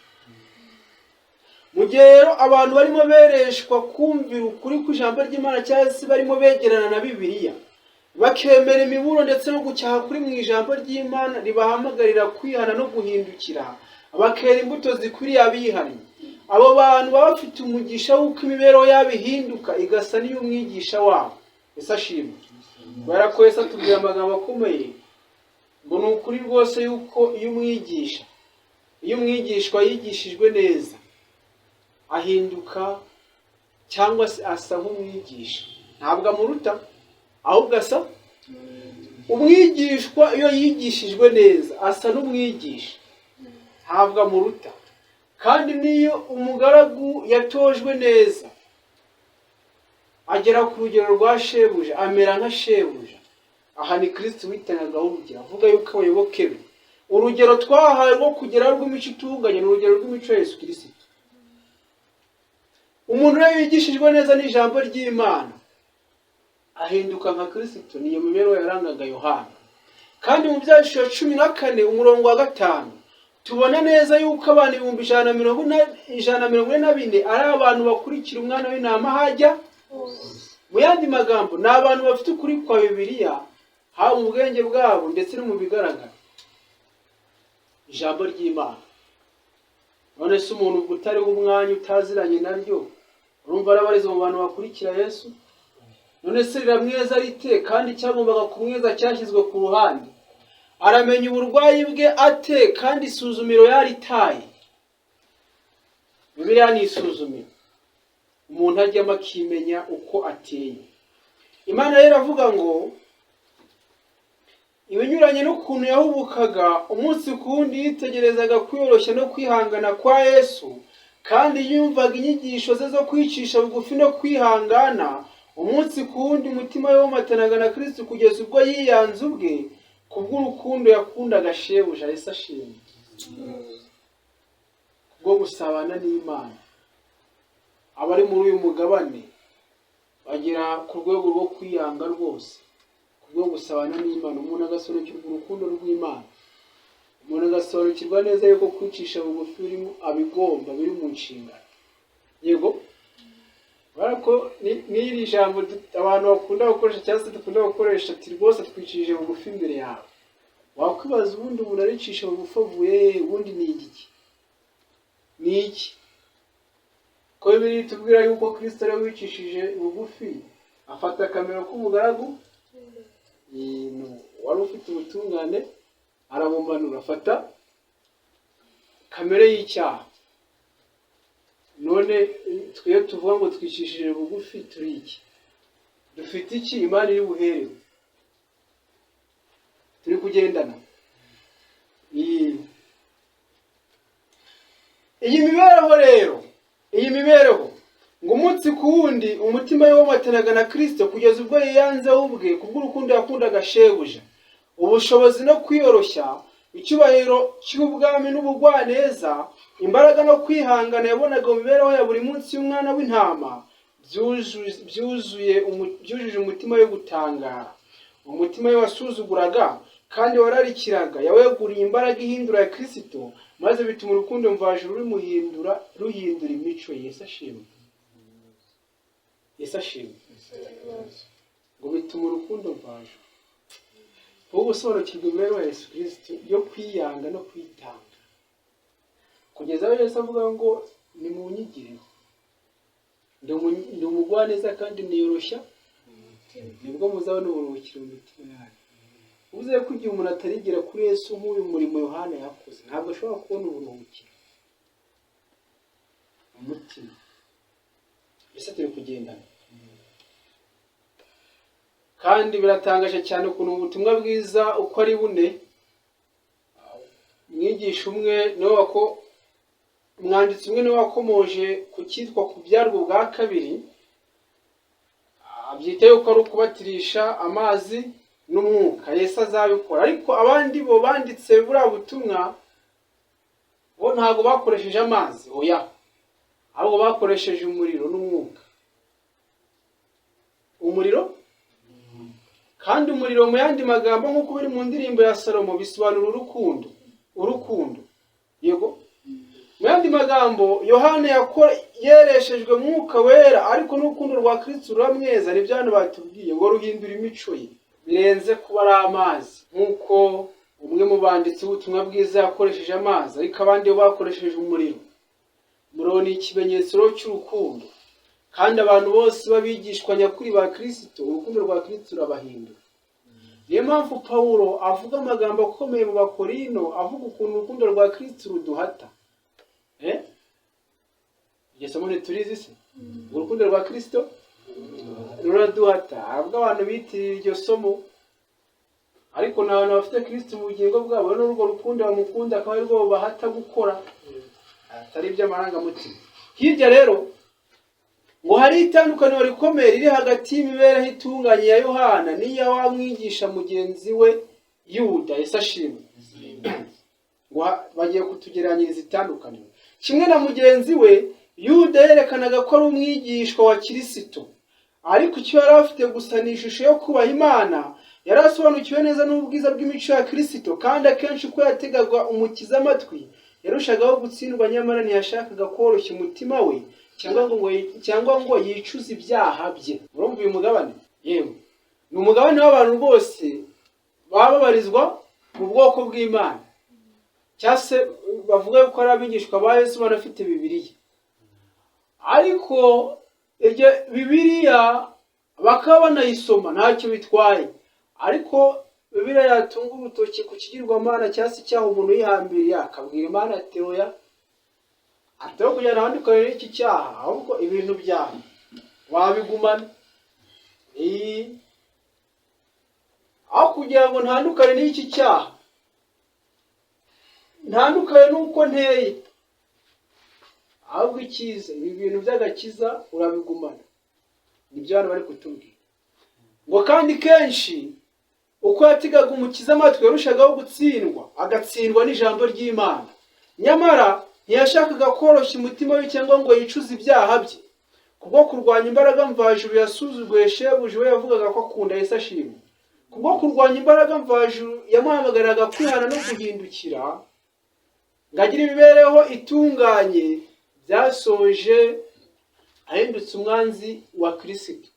Mu gihe rero abantu barimo bereshwa kumvira ukuri kw'ijambo ry'Imana cyangwa se barimo begerana na Bibiliya, bakemera imiburo ndetse no gucyaha kuri mu ijambo ry'Imana ribahamagarira kwihana no guhindukira, bakera imbuto zikwiriye abihannye, abo bantu baba bafite umugisha w'uko imibereho yabo ihinduka igasa n'iy'umwigisha wabo. Ese ashimwe. Kubera ko Yesu atubwira amagambo akomeye ngo ni ukuri rwose yuko iyo umwigishwa yigishijwe neza ahinduka cyangwa se asa nk'umwigisha, ntabwo amuruta ahubwo asa. Umwigishwa iyo yigishijwe neza asa n'umwigisha, ntabwo amuruta. Kandi n'iyo umugaragu yatojwe neza agera ku rugero rwa shebuja, amera nka shebuja. Aha ni Kristo witangagaho urugero, avuga yuko abayoboke be urugero twahawe rwo kugera rw'imico itunganye ni urugero rw'imico ya Yesu Kristo. Umuntu rero yigishijwe neza n'ijambo ry'Imana ahinduka nka Kristo. Niyo mibereho yarangaga Yohana. Kandi mu Byahishuriwe 14 umurongo wa 5 tubona neza yuko abantu 144 ari abantu bakurikira umwana w'intama hajya. Mu yandi magambo ni abantu bafite ukuri kwa Bibiliya, haba mu bwenge bwabo ndetse no mu bigaragara ijambo ry'Imana. None se umuntu utariho umwanya utaziranye naryo, urumva arabariza mu bantu bakurikira Yesu? None se riramweza rite kandi cyagombaga kumweza cyashyizwe ku ruhande? Aramenya uburwayi bwe ate kandi isuzumiro yaritaye? Bibiliya ni isuzumiro umuntu ajyamo akimenya uko ateye. Imana rero iravuga ngo ibinyuranye n'ukuntu yahubukaga umunsi ku wundi yitegerezaga kwiyoroshya no kwihangana kwa Yesu, kandi yumvaga inyigisho ze zo kwicisha bugufi no kwihangana, umunsi ku wundi umutima we womatanaga na Kristo kugeza ubwo yiyanze ubwe kubw'urukundo yakundaga shebuja. Yesu ashimwe. Kubwo gusabana n'Imana, abari muri uyu mugabane bagera ku rwego rwo kwiyanga rwose, kubwo gusabana n'Imana. Umuntu agasobanukirwa urukundo rw'Imana, umuntu agasobanukirwa neza yuko kwicisha bugufi birimo abigomba, biri mu nshingano. Yego, barako n'iri jambo abantu bakunda gukoresha cyangwa se dukunda gukoresha ati rwose twicishije bugufi imbere yawe. Wakwibaza ubundi umuntu aricisha bugufi avuye ubundi ni igiki? Ni iki? Ko Bibiliya itubwira yuko Kristo ari wicishije bugufi, afata akamero k'umugaragu, wari ufite ubutungane, arabumanura, afata kamere y'icyaha. None twe tuvuga ngo twicishije bugufi turi iki? Dufite iki Imana iri buherewe? Turi kugendana iyi mibereho rero, iyi mibereho ngo umunsi ku wundi umutima we womatanaga na Kristo kugeza ubwo yiyanzeho ubwe kubw'urukundo yakundaga shebuja. Ubushobozi no kwiyoroshya, icyubahiro cy'ubwami n'ubugwaneza, imbaraga no kwihangana yabonaga mu mibereho ya buri munsi y'umwana w'intama byujuje umutima we gutangara. Umutima we wasuzuguraga kandi wararikiraga yaweguriye imbaraga ihindura ya Kristo, maze bituma urukundo mvajuru ruhindura imico. Yesu ashimwe. Yesu ashimwe. Ngo bituma urukundo mvajuru ubu gusobanukirwa imibereho ya Yesu Kristo yo kwiyanga no kwitanga, kugeza aho Yesu avuga ngo nimunyigireho, ndi umugwaneza kandi niyoroshya, nibwo muzabona uburuhukiro mu mitima yanyu. Uvuze ko igihe umuntu atarigira kuri Yesu nk'uyu murimo Yohana yakoze, ntabwo ashobora kubona uburuhukiro mu mutima. Yesu turi kugendana. Kandi biratangaje cyane ukuntu ubutumwa bwiza uko ari bune, umwigisha umwe umwanditsi umwe niwe wakomoje ku cyitwa kubyarwa bwa kabiri, abyita yuko ari ukubatirisha amazi n'umwuka. Yesu azabikora, ariko abandi bo banditse buriya butumwa bo ntabwo bakoresheje amazi, oya, ahubwo bakoresheje umuriro n'umwuka. Umuriro kandi umuriro mu yandi magambo nk'uko biri mu ndirimbo ya Salomo bisobanura urukundo. Yego, mu yandi magambo Yohana yereshejwe mwuka wera, ariko n'urukundo rwa Kristo ruramweza. Nibyo hano batubwiye ngo ruhindura imico ye, birenze kuba ari amazi, nk'uko umwe mu banditsi w'ubutumwa bwiza yakoresheje amazi, ariko abandi bo bakoresheje umuriro. Umuriro ni ikimenyetso cy'urukundo, kandi abantu bose babigishwa nyakuri ba Kristo, urukundo rwa Kristo rurabahindura. Niyo mpamvu Pawulo avuga amagambo akomeye mu Bakorino, avuga ukuntu urukundo rwa Kristo ruduhata. Iryo somo ntiturizi se? Urukundo rwa Kristo ruraduhata. Avuga abantu bitirira iryo somo, ariko n'abantu bafite Kristo mu bugingo bwabo n'urwo rukundo bamukunda, akaba ari rwo bahata gukora, atari iby'amarangamutima. Hirya rero ngo hari itandukaniro rikomeye riri hagati y'imibereho itunganye ya Yohana n'iya wa mwigisha mugenzi we Yuda. Yesu ashimwe. Ngo bagiye kutugeranyiriza itandukaniro. Kimwe na mugenzi we Yuda yerekanaga ko ari umwigishwa wa Kristo, ariko icyo yari afite gusa ni ishusho yo kubaha Imana. Yari asobanukiwe neza n'ubwiza bw'imico ya Kristo, kandi akenshi uko yategaga umukiza amatwi yarushagaho gutsindwa, nyamara ntiyashakaga koroshya umutima we cyangwa ngo yicuze ibyaha bye. Urumva uyu mugabane? Yewe ni umugabane w'abantu bose bababarizwa mu bwoko bw'Imana, cyangwa se bavuga ko ari abigishwa ba Yesu banafite Bibiliya, ariko iryo Bibiliya bakaba banayisoma ntacyo bitwaye. Ariko Bibiliya yatunga urutoki ku kigirwamana cyangwa se icyaha umuntu yihambiriye, akabwira Imana ati oya, atari kugira ngo ntandukane n'iki cyaha, ahubwo ibintu byawe wabigumana. Aho kugira ngo ntandukane n'iki cyaha, ntandukane n'uko nteye, ahubwo icyiza, ibi bintu by'agakiza urabigumana. Nibyo hano bari kutubwira. Ngo kandi kenshi uko yategaga umukiza amatwi yarushagaho gutsindwa, agatsindwa n'ijambo ry'Imana. Nyamara ntiyashakaga koroshya umutima we cyangwa ngo yicuze ibyaha bye. Kubwo kurwanya imbaraga mvajuru yasuzuguye shebuja we yavugaga ko akunda Yesu ashimwe. Kubwo kurwanya imbaraga mvajuru yamuhamagariraga kwihana no guhindukira ngo agire imibereho itunganye, byasoje ahindutse umwanzi wa Kristo,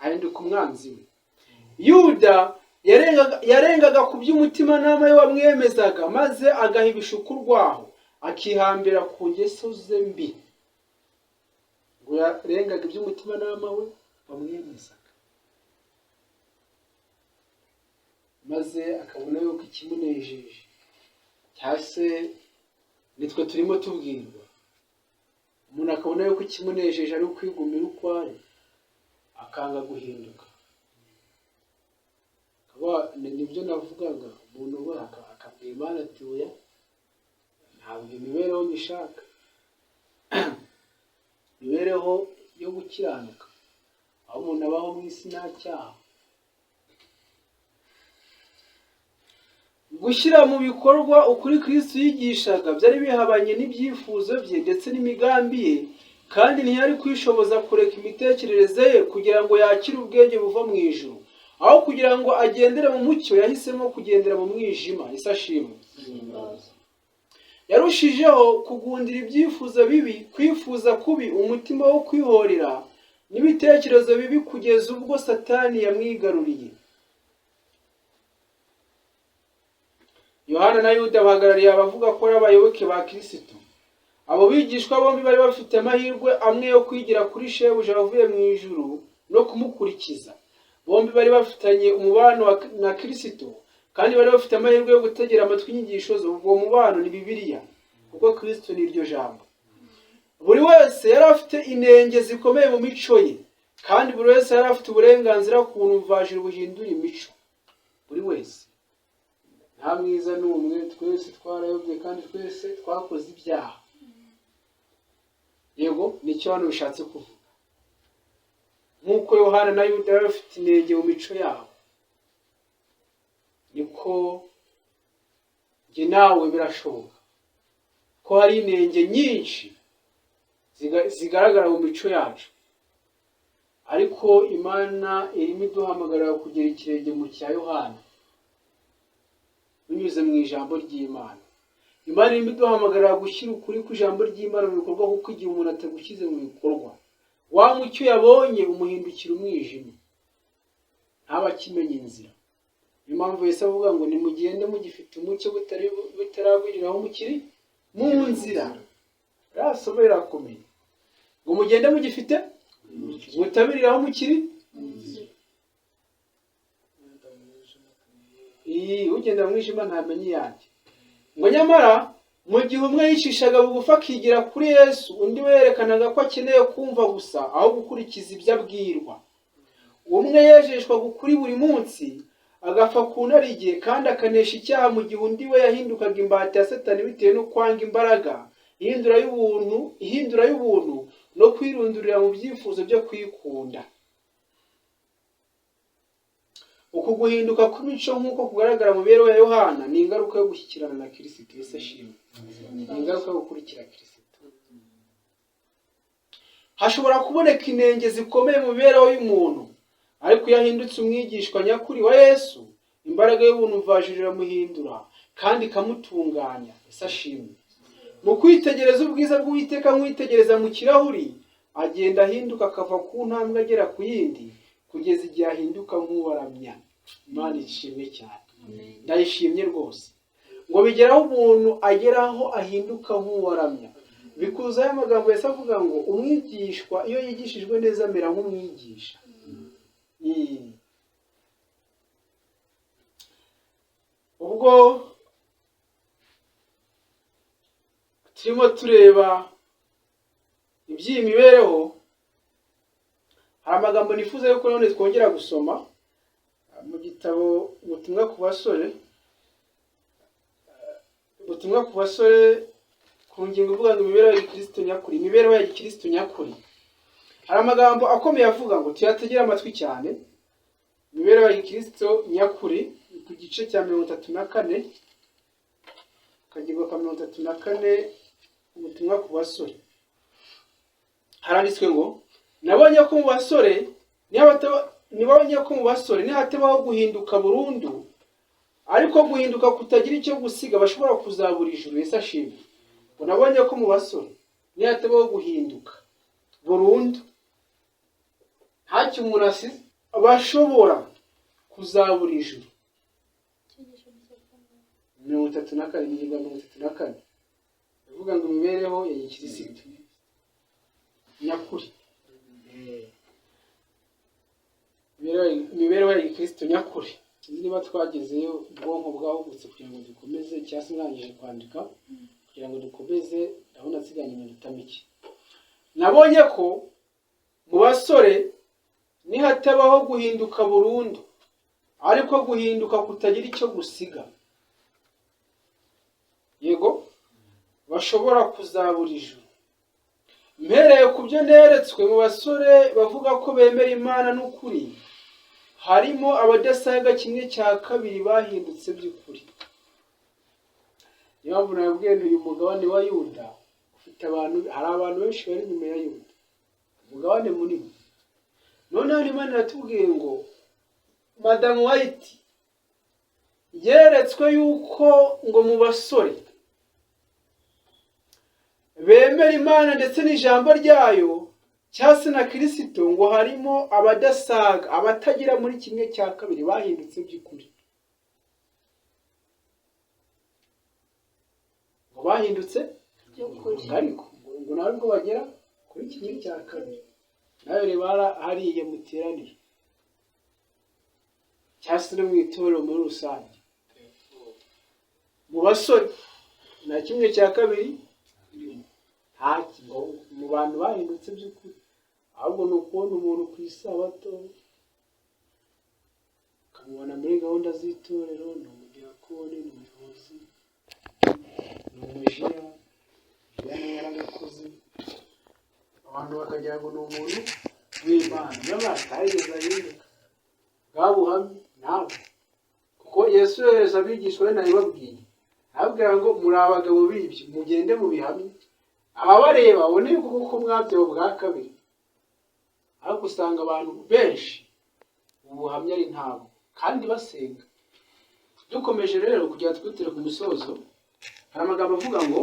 ahinduka umwanzi we. Yuda yarengaga ku by'umutimanama we wamwemezaga, maze agaha ibishuko urwaho, akihambira ku ngeso ze mbi. Ngo yarengaga iby'umutimanama we wamwemezaga, maze akabona yuko ikimunejeje, cyangwa se nitwe turimo tubwirwa, umuntu akabona yuko ikimunejeje ari ukwigumira uko ari, akanga guhinduka. Nibyo navugaga, umuntu we akabwira Imana ati oya, ntabwo imibereho nyishaka, imibereho yo gukiranuka, aho umuntu abaho mu isi nta cyaha. Gushyira mu bikorwa ukuri Kristo yigishaga byari bihabanye n'ibyifuzo bye ndetse n'imigambi ye, kandi ntiyari kwishoboza kureka imitekerereze ye kugira ngo yakire ubwenge buva mu ijuru. Aho kugira ngo agendere mu mucyo, yahisemo kugendera mu mwijima. Yesu ashimwe. Yarushijeho kugundira ibyifuzo bibi, kwifuza kubi, umutima wo kwihorera n'ibitekerezo bibi, kugeza ubwo Satani yamwigaruriye. Yohana na Yuda bahagarariye abavuga ko ari abayoboke ba Kristo. Abo bigishwa bombi bari bafite amahirwe amwe yo kwigira kuri shebuja wavuye mu ijuru no kumukurikiza. Bombi bari bafitanye umubano na Kristo, kandi bari bafite amahirwe yo gutegera amatwi inyigisho ze. Ubwo mubano ni Bibiliya, kuko Kristo ni iryo jambo. Buri wese yari afite inenge zikomeye mu mico ye, kandi buri wese yari afite uburenganzira ku buntu mvajuru buhindura imico. Buri wese, nta mwiza n'umwe, twese twarayobye kandi twese twakoze ibyaha. Yego, nicyo hano bishatse kuvuga. Nk'uko Yohana na Yuda bari bafite inenge mu mico yabo, niko njye nawe birashoboka ko hari inenge nyinshi zigaragara mu mico yacu, ariko Imana irimo iduhamagarira kugera ikirenge mu cya Yohana binyuze mu ijambo ry'Imana. Imana irimo iduhamagarira gushyira ukuri kw'ijambo ry'Imana mu bikorwa, kuko igihe umuntu atagushyize mu bikorwa, wa mucyo yabonye umuhindukira umwijima, ntaba akimenya inzira. Niyo mpamvu Yesu avuga ngo nimugende mugifite umucyo butaragwiriraho mukiri mu nzira. Rasomo rirakomeye ngo mugende mugifite mutabiriraho mukiri ugenda mu mwijima ntamenye iyanjye. Ngo nyamara mu gihe umwe yicishaga bugufi akigira kuri Yesu, undi we yerekanaga ko akeneye kumva gusa aho gukurikiza ibyo abwirwa. Umwe yejeshwaga ukuri buri munsi agapfa ku narijye kandi akanesha icyaha, mu gihe undi we yahindukaga imbata ya Satani bitewe no kwanga imbaraga, ihindura y'ubuntu no kwirundurira mu byifuzo byo kwikunda. Uku guhinduka kw'imico nk'uko kugaragara mu mibereho ya Yohana ni ingaruka yo gushyikirana na Kristo. Yesu ashimwe. Ni ingaruka yo gukurikira Kristo. Hashobora kuboneka inenge zikomeye mu mibereho y'umuntu, ariko iyo ahindutse umwigishwa nyakuri wa Yesu, imbaraga y'ubuntu mvajuru iramuhindura kandi ikamutunganya. Yesu ashimwe. Mu kwitegereza ubwiza bw'Uwiteka nk'uwitegereza mu kirahuri, agenda ahinduka akava ku ntambwe agera ku yindi, kugeza igihe ahinduka nk'uwaramya. Imana ishimwe cyane. Ndayishimye rwose. Ngo bigeraho umuntu ageraho ahinduka nk'uwaramya. Bikuzaho amagambo Yesu avuga ngo umwigishwa iyo yigishijwe neza amera nk'umwigisha. Ubwo turimo tureba iby'iyi mibereho, hari amagambo nifuza yuko none twongera gusoma mu gitabo ubutumwa ku basore, ku ngingo ivuga ngo imibereho ya Gikristo nyakuri. Imibereho ya Gikristo nyakuri, hari amagambo akomeye avuga ngo tuyategere amatwi cyane. Imibereho ya Gikristo nyakuri ku gice cya 34, akagingo ka 34, ubutumwa ku basore, haranditswe ngo nabonye ko mu basore nihatabaho guhinduka burundu, ariko guhinduka kutagira icyo gusiga, bashobora kuzabura ijuru. Yesu ashimwe. Ngo nabonye ko mu basore nihatabaho guhinduka burundu, ntacyo umuntu asize, bashobora kuzabura ijuru. 34 bivuga ngo imibereho ya Gikristo nyakuri. Imibereho ya Gikristo nyakuri. Sinzi niba twagezeyo ubwonko bwahugutse kugira ngo dukomeze, cyangwa se mwangije kwandika kugira ngo dukomeze. Ndabona nsiganye iminota mike. Nabonye ko mu basore nihatabaho guhinduka burundu, ariko guhinduka kutagira icyo gusiga, yego, bashobora kuzabura ijuru. Mpereye ku byo neretswe mu basore bavuga ko bemera Imana n'ukuri, harimo abadasaga 1/2 bahindutse by'ukuri. Niyo mpamvu nabwiye uyu mugabane wa Yuda ufite hari abantu benshi bari inyuma ya Yuda, umugabane munini. Noneho Imana iratubwiye ngo Madam White yeretswe yuko ngo mu basore bemera Imana ndetse n'ijambo ryayo cyangwa se na Kristo, ngo harimo abadasaga, abatagira muri 1/2 bahindutse by'ukuri. Ngo bahindutse by'ukuri, ariko ngo ntabwo bagera kuri 1/2. Nawe reba hariye muteraniro cyangwa se no mu itorero muri rusange, mu basore na 1/2 mu bantu bahindutse by'ukuri. Ahubwo ni ukubona umuntu ku isabato ukamubona muri gahunda z'itorero, ni umudiyakoni, ni umuyobozi, ni umujiya nawe yaragakoze, abantu bakagira ngo ni umuntu w'Imana, nyamara atarigeze ahinduka. Bwabuhamye ntabwo, kuko Yesu yohereza abigishwa be nabibabwiye, arababwira ngo muri abagabo b'ibyo mugende mu bihamya, ababareba babone kuko mwabyawe bwa kabiri. Ariko usanga abantu benshi ubuhamya ari ntabwo, kandi basenga. Dukomeje rero kugira twitire ku musozo, hari amagambo avuga ngo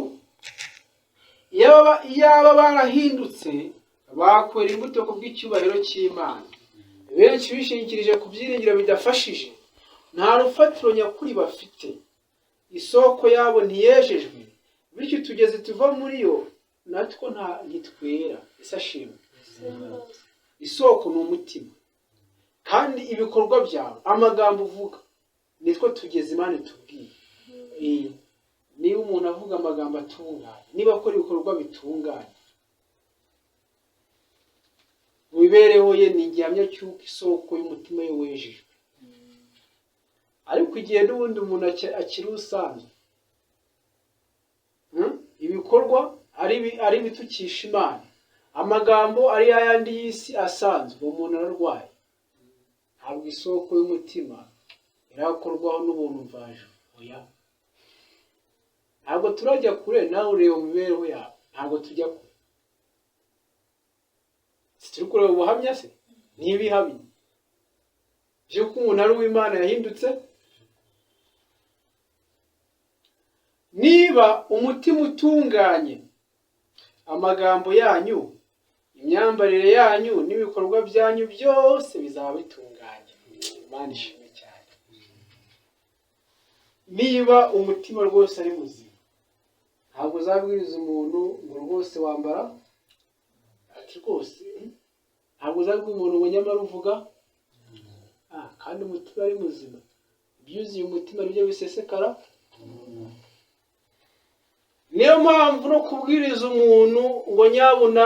iyaba barahindutse bakwera imbuto ku bw'icyubahiro cy'Imana. Benshi bishingikirije ku byiringiro bidafashije, nta rufatiro nyakuri bafite, isoko yabo ntiyejejwe, bityo tugeze tuva muri yo natwo ntitwera. Ese ashimwe. Isoko ni umutima, kandi ibikorwa byawe, amagambo uvuga, nitwo tugeze Imana itubwiye. Niba umuntu avuga amagambo atunganye, niba akora ibikorwa bitunganye, mu mibereho ye ni igihamya cy'uko isoko y'umutima we wejejwe. Ariko igihe n'ubundi umuntu akiri usanzwe, ibikorwa ari bitukisha Imana, amagambo ari ayandi y'isi asanzwe, umuntu ararwaye. Ntabwo isoko y'umutima irakorwaho n'ubuntu mvaje. Oya, ntabwo turajya kure. Nawe ureba mu mibereho yawe, ntabwo tujya kure. Turi kureba ubuhamya se ntibihamye by'uko umuntu ari uw'Imana yahindutse. Niba umutima utunganye, amagambo yanyu, imyambarire yanyu n'ibikorwa byanyu byose bizaba bitunganye. Imana ishimwe cyane. Niba umutima rwose ari muzima, ntabwo uzabwiriza umuntu ngo rwose wambara ati rwose, ntabwo uzabwira umuntu ngo nyamara uvuga kandi umutima ari muzima. Ibyuzuye umutima nibyo bisesekara. Niyo mpamvu no kubwiriza umuntu ngo nyabuna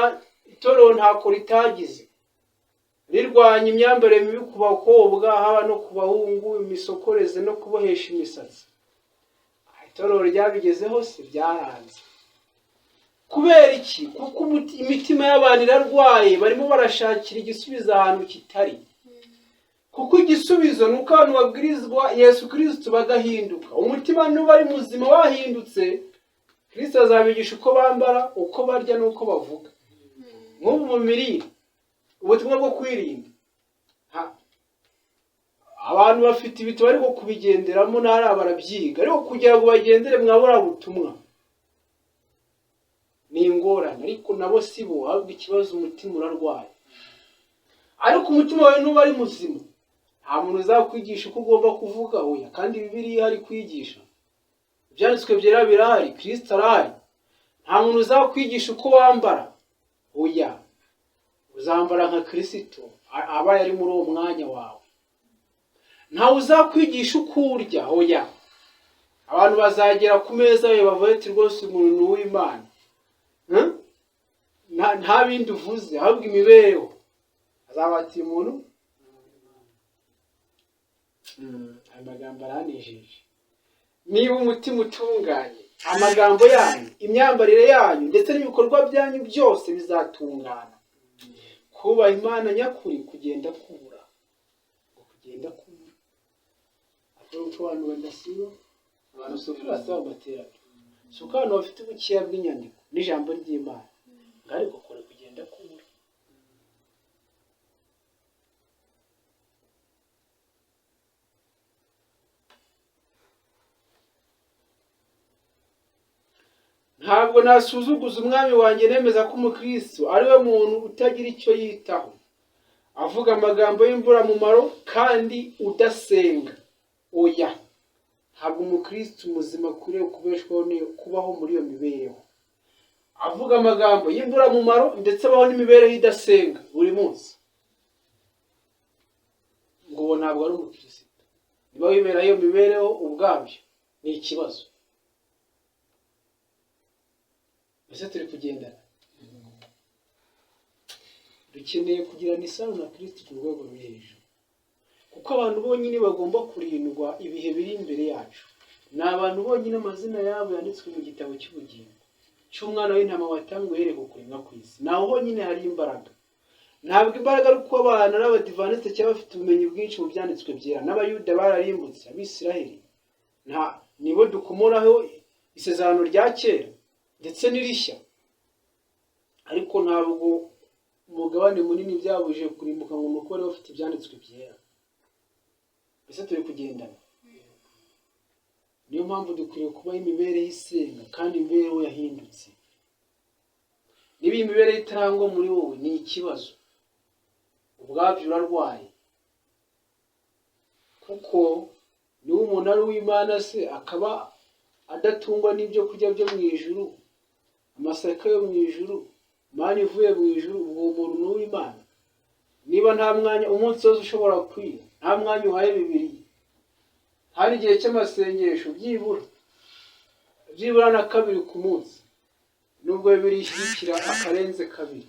itorero ntako ritagize, rirwanya imyambarire mibi ku bakobwa, haba no ku bahungu, imisokoreze no kubohesha imisatsi. Itorero ryabigezeho se byaranze. Kubera iki? Kuko imitima y'abantu irarwaye, barimo barashakira igisubizo ahantu kitari. Kuko igisubizo ni uko abantu babwirizwa Yesu Kristo bagahinduka. Umutima nuba ari muzima wahindutse, Kristo azabigisha uko bambara, uko barya n'uko bavuga. Nk'ubu mu mirire, ubutumwa bwo kwirinda, abantu bafite ibitabo ariko kubigenderamo ntari barabyiga, ariko kugira ngo bagendere mwabura butumwa ni ingorane. Ariko nabo si bo, ahubwo ikibazo umutima urarwaye. Ariko umutima wawe nuba ari muzima, nta muntu uzakwigisha uko ugomba kuvuga. Oya, kandi Bibiliya ihari kwigisha, ibyanditswe byera birahari, Kristo arahari. Nta muntu uzakwigisha uko wambara. Oya, uzambara nka Kristo aba yari muri uwo mwanya wawe. Ntawe uzakwigisha uko urya. Oya, abantu bazagera ku meza ye bavuga ati rwose umuntu w'Imana, nta bindi uvuze, ahubwo imibereho. Azabatiye umuntu. Aya magambo aranejeje. Niba umutima utunganye, amagambo yanyu, imyambarire yanyu ndetse n'ibikorwa byanyu byose bizatungana. Kubaha Imana nyakuri kugenda kubura. Atari uko abantu badasiba, abantu si uko basaba amateraniro, si uko abantu bafite ubukeya bw'inyandiko n'ijambo ry'Imana, ngo ariko kure kugenda kubura. Ntabwo nasuzuguza umwami wanjye nemeza ko umukristo ari we muntu utagira icyo yitaho, avuga amagambo y'imburamumaro kandi udasenga. Oya, ntabwo umukristo muzima akwiriye kubaho muri iyo mibereho. Avuga amagambo y'imburamumaro ndetse abaho n'imibereho idasenga buri munsi, ngo uwo ntabwo ari umukristo. Niba wibera iyo mibereho ubwabyo ni ikibazo. Ese turi kugendana? Dukeneye kugirana isano na Kristo ku rwego ruri hejuru, kuko abantu bonyine bagomba kurindwa ibihe biri imbere yacu ni abantu bonyine amazina yabo yanditswe mu gitabo cy'ubugingo cy'umwana w'intama watambwe uhereye ku kuremwa kw'isi. Naho honyine hari imbaraga. Ntabwo imbaraga ari uko abantu n'abadivaniste cyangwa bafite ubumenyi bwinshi mu byanditswe byera. N'abayuda bararimbutse, Abisiraheli nibo dukomoraho isezerano rya kera ndetse n'irishya. Ariko ntabwo umugabane munini byabujije kurimbuka ngo nuko bari bafite ibyanditswe byera. Ese turi kugendana? niyo mpamvu dukwiriye kubaho imibereho isenga kandi imibereho yahindutse. Niba iyi mibereho itarangwa muri wowe ni ikibazo, ubwabyo urarwaye. Kuko niba umuntu ari uw'Imana se akaba adatungwa n'ibyo kurya byo mu ijuru, amasaka yo mu ijuru, mani ivuye mu ijuru, uwo muntu ni uw'Imana. Niba nta mwanya umunsi wose ushobora kwira, nta mwanya uhaye Bibiliya, hari igihe cy'amasengesho byibura na 2 ku munsi, nubwo Bibiliya ishyigikira akarenze 2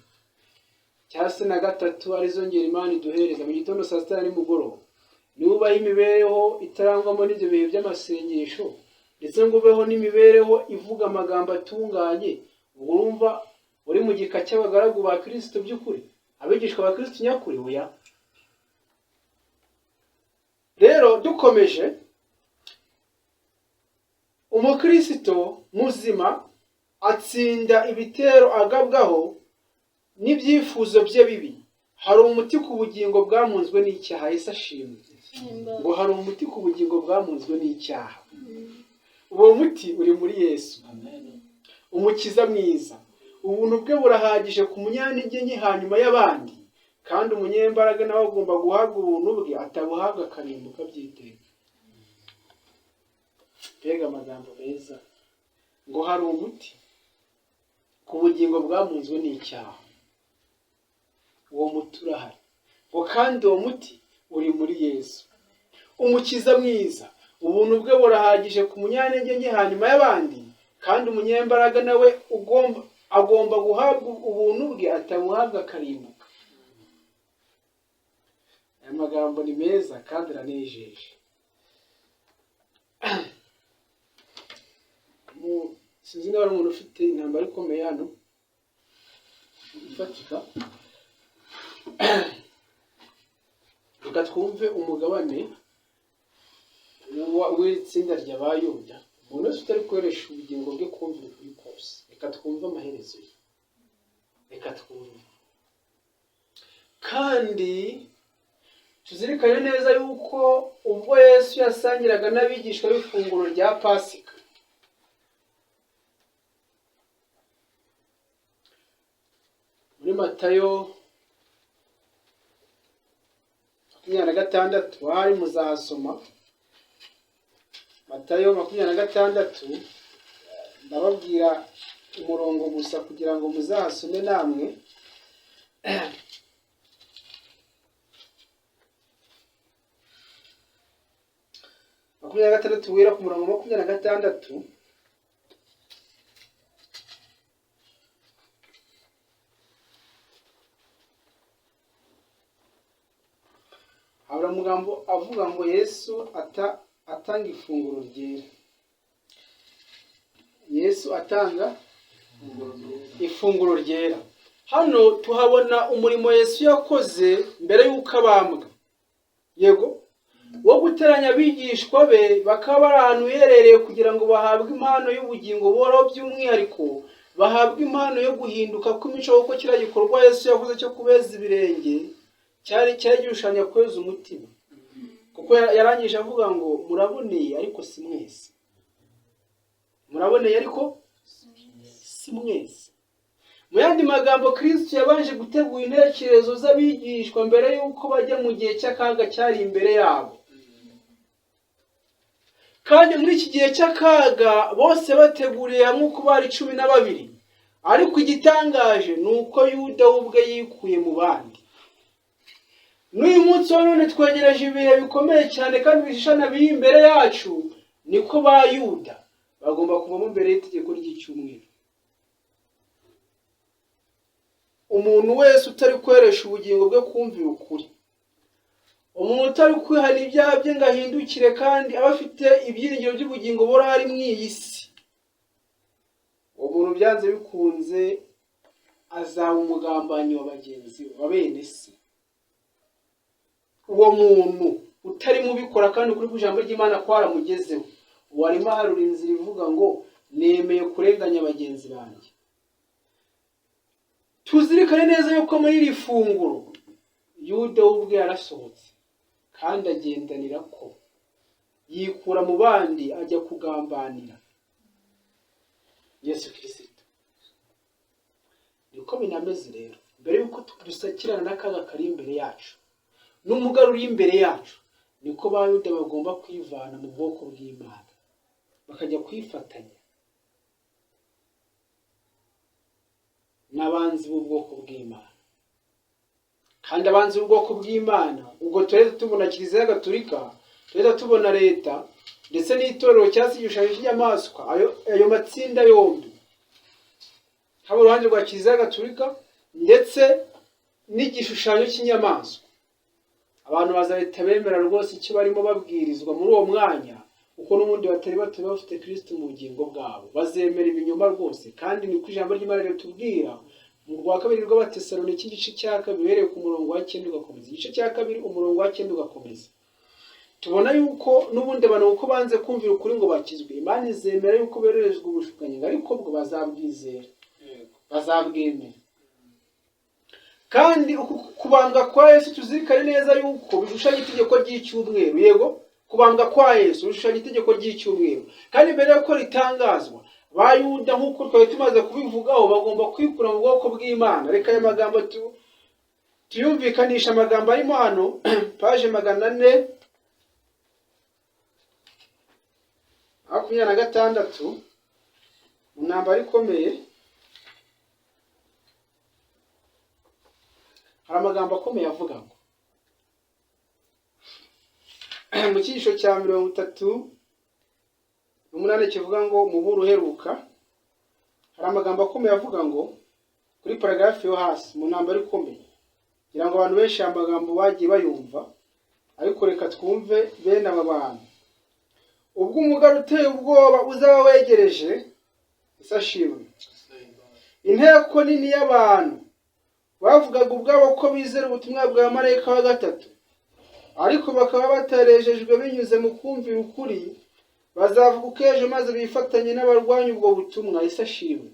cyangwa se na 3 arizo ngero Imana iduhereza mu gitondo, saa sita nimugoroba. Nubaho imibereho itarangwamo n'ibyo bihe by'amasengesho, ndetse ngo ubeho n'imibereho ivuga amagambo atunganye, urumva uri mu gika cy'abagaragu ba Kristo by'ukuri, abigishwa ba Kristo nyakuri. Oya. Rero dukomeje, umukristo muzima atsinda ibitero agabwaho n'ibyifuzo bye bibi. Hari umuti ku bugingo bwamunzwe n'icyaha. Yesu ashimwe. Ngo hari umuti ku bugingo bwamunzwe n'icyaha. Uwo muti uri muri Yesu, umukiza mwiza. Ubuntu bwe burahagije ku munyantege nke hanyuma y'abandi, kandi umunyembaraga nawe agomba guhabwa ubuntu bwe, atabuhabwa akarimbuka by'iteka. Mbega amagambo meza. Ngo hari umuti ku bugingo bwamunzwe n'icyaha. Uwo muti urahari. Ngo kandi uwo muti uri muri Yesu, umukiza mwiza. Ubuntu bwe burahagije ku munyantege nke hanyuma y'abandi, kandi umunyembaraga nawe agomba guhabwa ubuntu bwe, atabuhabwa akarimbuka. Aya magambo ni meza kandi aranejeje. Sinzi niba ari umuntu ufite intambara ikomeye hano ifatika. Reka twumve umugabane w'itsinda ry'Abayuda. Umuntu wese utari gukoresha ubugingo bwe kumvira ukuri kose, reka twumve amaherezo ye. Reka twumve. Kandi tuzirikane neza yuko ubwo Yesu yasangiraga n'abigishwa b'ifunguro rya Pasika, muri Matayo 26, wari muzahasoma Matayo 26, ndababwira umurongo gusa kugira ngo muzahasome namwe. Makumyabiri na gatandatu wera ku murongo 26. Habura umugambo avuga ngo Yesu atanga ifunguro ryera. Yesu atanga ifunguro ryera. Hano tuhabona umurimo Yesu yakoze mbere y'uko abambwa. Yego, wo guteranya abigishwa be bakaba bari ahantu herereye kugira ngo bahabwe impano y'ubugingo buhoraho, by'umwihariko bahabwe impano yo guhinduka kw'imico, kuko kiriya gikorwa Yesu yavuze cyo kubeza ibirenge cyari gishushanya kweza umutima. Kuko yarangije avuga ngo muraboneye ariko si mwese. Muraboneye ariko si mwese. Mu yandi magambo, Kristo yabanje gutegura intekerezo z'abigishwa mbere y'uko bajya mu gihe cy'akaga cyari imbere yabo. Kandi muri iki gihe cy'akaga bose bateguriye hamwe uko bari 12. Ariko igitangaje ni uko Yuda ubwe yikuye mu bandi. N'uyu munsi wa none twegereje ibihe bikomeye cyane kandi bishishana biri imbere yacu, niko ba Yuda bagomba kuvamo mbere y'itegeko ry'icyumweru. Umuntu wese utari kweresha ubugingo bwe kumvira ukuri, umuntu utari kwihana ibyaha bye ngo ahindukire kandi aba afite ibyiringiro by'ubugingo burahari mu iyi si, umuntu byanze bikunze azaba umugambanyi wa bagenzi be, wa bene se. Uwo muntu utari mubikora kandi kuri ijambo ry'Imana kwaramugezeho, warimo harura inzira ivuga ngo nemeye kurenganya bagenzi banjye. Tuzirikane neza yuko muri iri funguro Yuda ubwe yarasohotse kandi agendanira ko yikura mu bandi ajya kugambanira Yesu Kristo. Niko binameze rero, mbere yuko dusakirana n'akaga kari imbere yacu n'umugaru uri imbere yacu, niko Abayuda bagomba kwivana mu bwoko bw'Imana bakajya kwifatanya n'abanzi b'ubwoko bw'Imana. Kandi abanzi b'ubwoko bw'Imana ubwo turetse tubona Kiliziya Gatolika, turetse tubona leta ndetse n'itorero cyangwa se igishushanyo cy'inyamaswa, ayo matsinda yombi, haba uruhande rwa Kiliziya Gatolika ndetse n'igishushanyo cy'inyamaswa, abantu bazahita bemera rwose icyo barimo babwirizwa muri uwo mwanya, kuko n'ubundi batari bafite Kristo mu bugingo bwabo, bazemera ibinyoma rwose. Kandi niko ijambo ry'Imana ritubwira mu rwa kabiri rw'Abatesalonike igice cya 2 uhereye ku murongo wa 9 ugakomeza, igice cya 2 umurongo wa 9 ugakomeza. Tubona yuko n'ubundi abantu uko banze kumvira ukuri ngo bakizwe, Imana izemera yuko bererezwa ubushukanyi, ariko bwo bazabwizera, bazabwemera. Kandi kubambwa kwa Yesu tuzirikane neza yuko bishushanya itegeko ry'icyumweru. Yego, kubambwa kwa Yesu bishushanya itegeko ry'icyumweru. Kandi mbere yuko ritangazwa, Abayuda nk'uko twari tumaze kubivugaho bagomba kwikura mu bwoko bw'Imana. Reka ayo magambo tuyumvikanisha amagambo arimo hano, paje 426 mu ntambara ikomeye. Hari amagambo akomeye avuga ngo mu cyigisho cya 38 kivuga ngo muburu uheruka, hari amagambo akomeye avuga ngo kuri paragrafi yo hasi mu ntambara ikomeye, kugira ngo abantu benshi amagambo bagiye bayumva, ariko reka twumve bene aba bantu. Ubwo umugaru uteye ubwoba uzaba wegereje, isashimwe, inteko nini y'abantu bavugaga ubwabo ko bizera ubutumwa bwa marayika wa gatatu, ariko bakaba batarejejwe binyuze mu kumvira ukuri, bazavuga uko ejo maze bifatanye n'abarwanya ubwo butumwa. Isashimwe.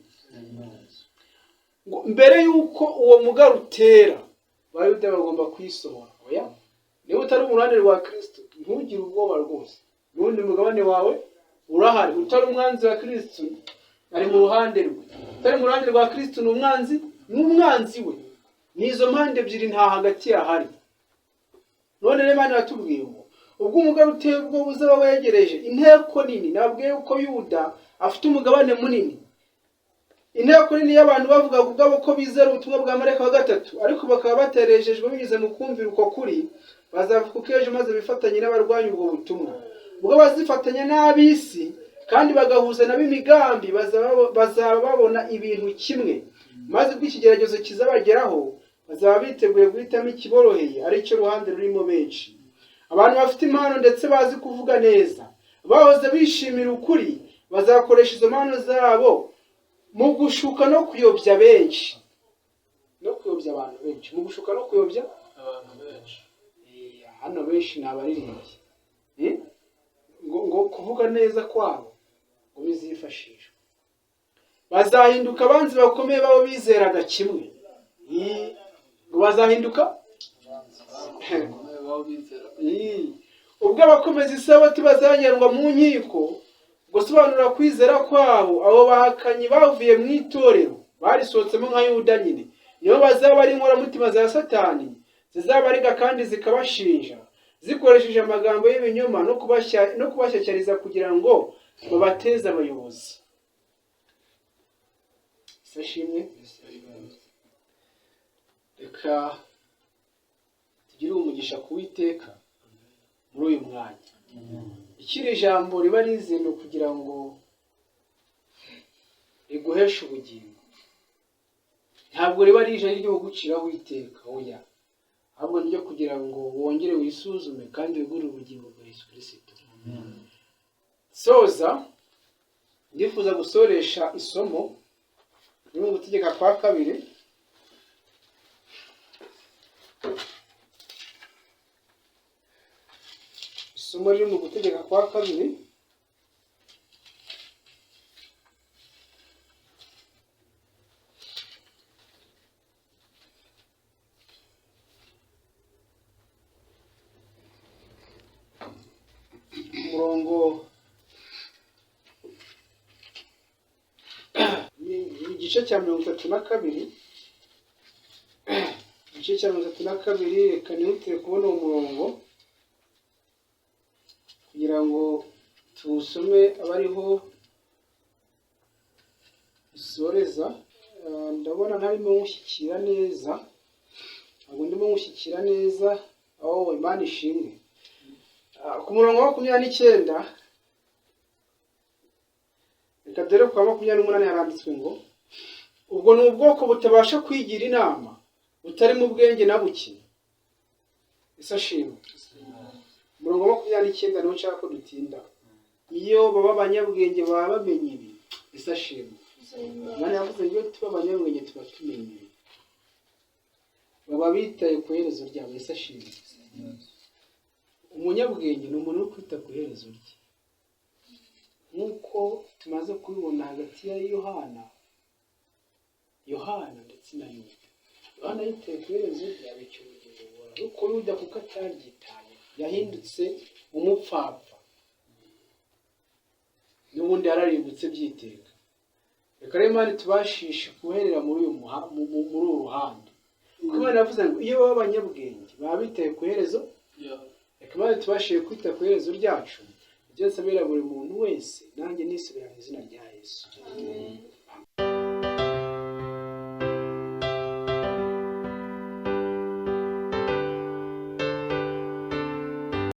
Mbere yuko uwo mugaru utera, Abayuda bagomba kwisohora. Oya, niba utari mu ruhande rwa Kristo ntugire ubwoba rwose, n'undi mugabane wawe urahari. Utari umwanzi wa Kristo ari mu ruhande rwe, utari mu ruhande rwa Kristo ni umwanzi, n'umwanzi we. Nizo mpande ebyiri nta hagati yahari. None rero Imana iratubwiye ngo ubwo umugaru uteye ubwoba uzaba wegereje, inteko nini, nabwiye yuko Yuda afite umugabane munini, inteko nini y'abantu bavugaga ubwabo ko bizera ubutumwa bwa marayika wa gatatu, ariko bakaba baterejejwe binyuze mu kumvira uko kuri, bazavuga uko ejo maze bifatanye n'abarwanya ubwo butumwa. Ubwo bazifatanya n'ab'isi kandi bagahuza nabo imigambi, bazaba babona ibintu kimwe, maze ubwo ikigeragezo kizabageraho bazaba biteguye guhitamo ikiboroheye, aricyo ruhande rurimo benshi. Abantu bafite impano ndetse bazi kuvuga neza, bahoze bishimira ukuri, bazakoresha izo mpano zabo mu gushuka no kuyobya benshi, no kuyobya abantu benshi, mu gushuka no kuyobya abantu benshi. Hano benshi ni abaririmbyi, ngo kuvuga neza kwabo ngo bizifashishwa. Bazahinduka abanzi bakomeye babo bizeraga kimwe. Ngo bazahinduka ubwo abakomeza isabato bazajyanwa mu nkiko gusobanura kwizera kwabo. Abo bahakanyi bavuye mu itorero barisohotsemo nka Yuda nyine, nibo bazaba ari inkoramutima za Satani, zizabariga kandi zikabashinja zikoresheje amagambo y'ibinyoma no kubashyakiriza kugira ngo babateze abayobozi. Sashimwe. Reka tugire umugisha kuwiteka muri uyu mwanya. Ikiri jambo riba rizino kugira ngo riguheshe ubugingo, ntabwo riba rije ryo guciraho iteka, oya, ahubwo ryo kugira ngo wongere wisuzume kandi wigure ubugingo bwa Yesu Kristo. Soza ndifuza gusoresha isomo ryo gutegeka kwa kabiri, isomo riri mu gutegeka kwa kabiri, umurongo umurongo igice cya 32, igice cya 32, reka nihutire kubona uwo murongo kugira ngo tuwusome abariho dusoreza. Ndabona ntarimo nkushyikira neza, ntabwo ndimo nkushyikira neza, aho Imana ishimwe. Ku murongo wa 29, reka dore kwa 28 haranditswe ngo ubwo ni ubwoko butabasha kwigira inama, butari mu bwenge na buke. Ese ashimwe. Umurongo wa 29 niho nshaka ko dutinda. Iyo baba abanyabwenge baba bamenye ibi. Ese ashimwe. Imana yavuze ngo tuba abanyabwenge tuba tumenye ibi. Baba bitaye ku iherezo ryabo. Ese ashimwe. Umunyabwenge ni umuntu uri kwita ku iherezo rye, nk'uko tumaze kubibona hagati ya Yohana ndetse na Yuda. Yohana yitaye ku iherezo rye abika ubugingo buhoraho, ariko Yuda kuko ataryitaye yahindutse umupfapfa, n'ubundi yararimbutse byiteka. Reka rero Imana tubashishe guherera muri uru ruhande, kuko Imana yavuze ngo iyo baba abanyabwenge baba bitaye ku iherezo. Reka Imana tubashishe kwita ku iherezo ryacu, ibyo nsabira buri muntu wese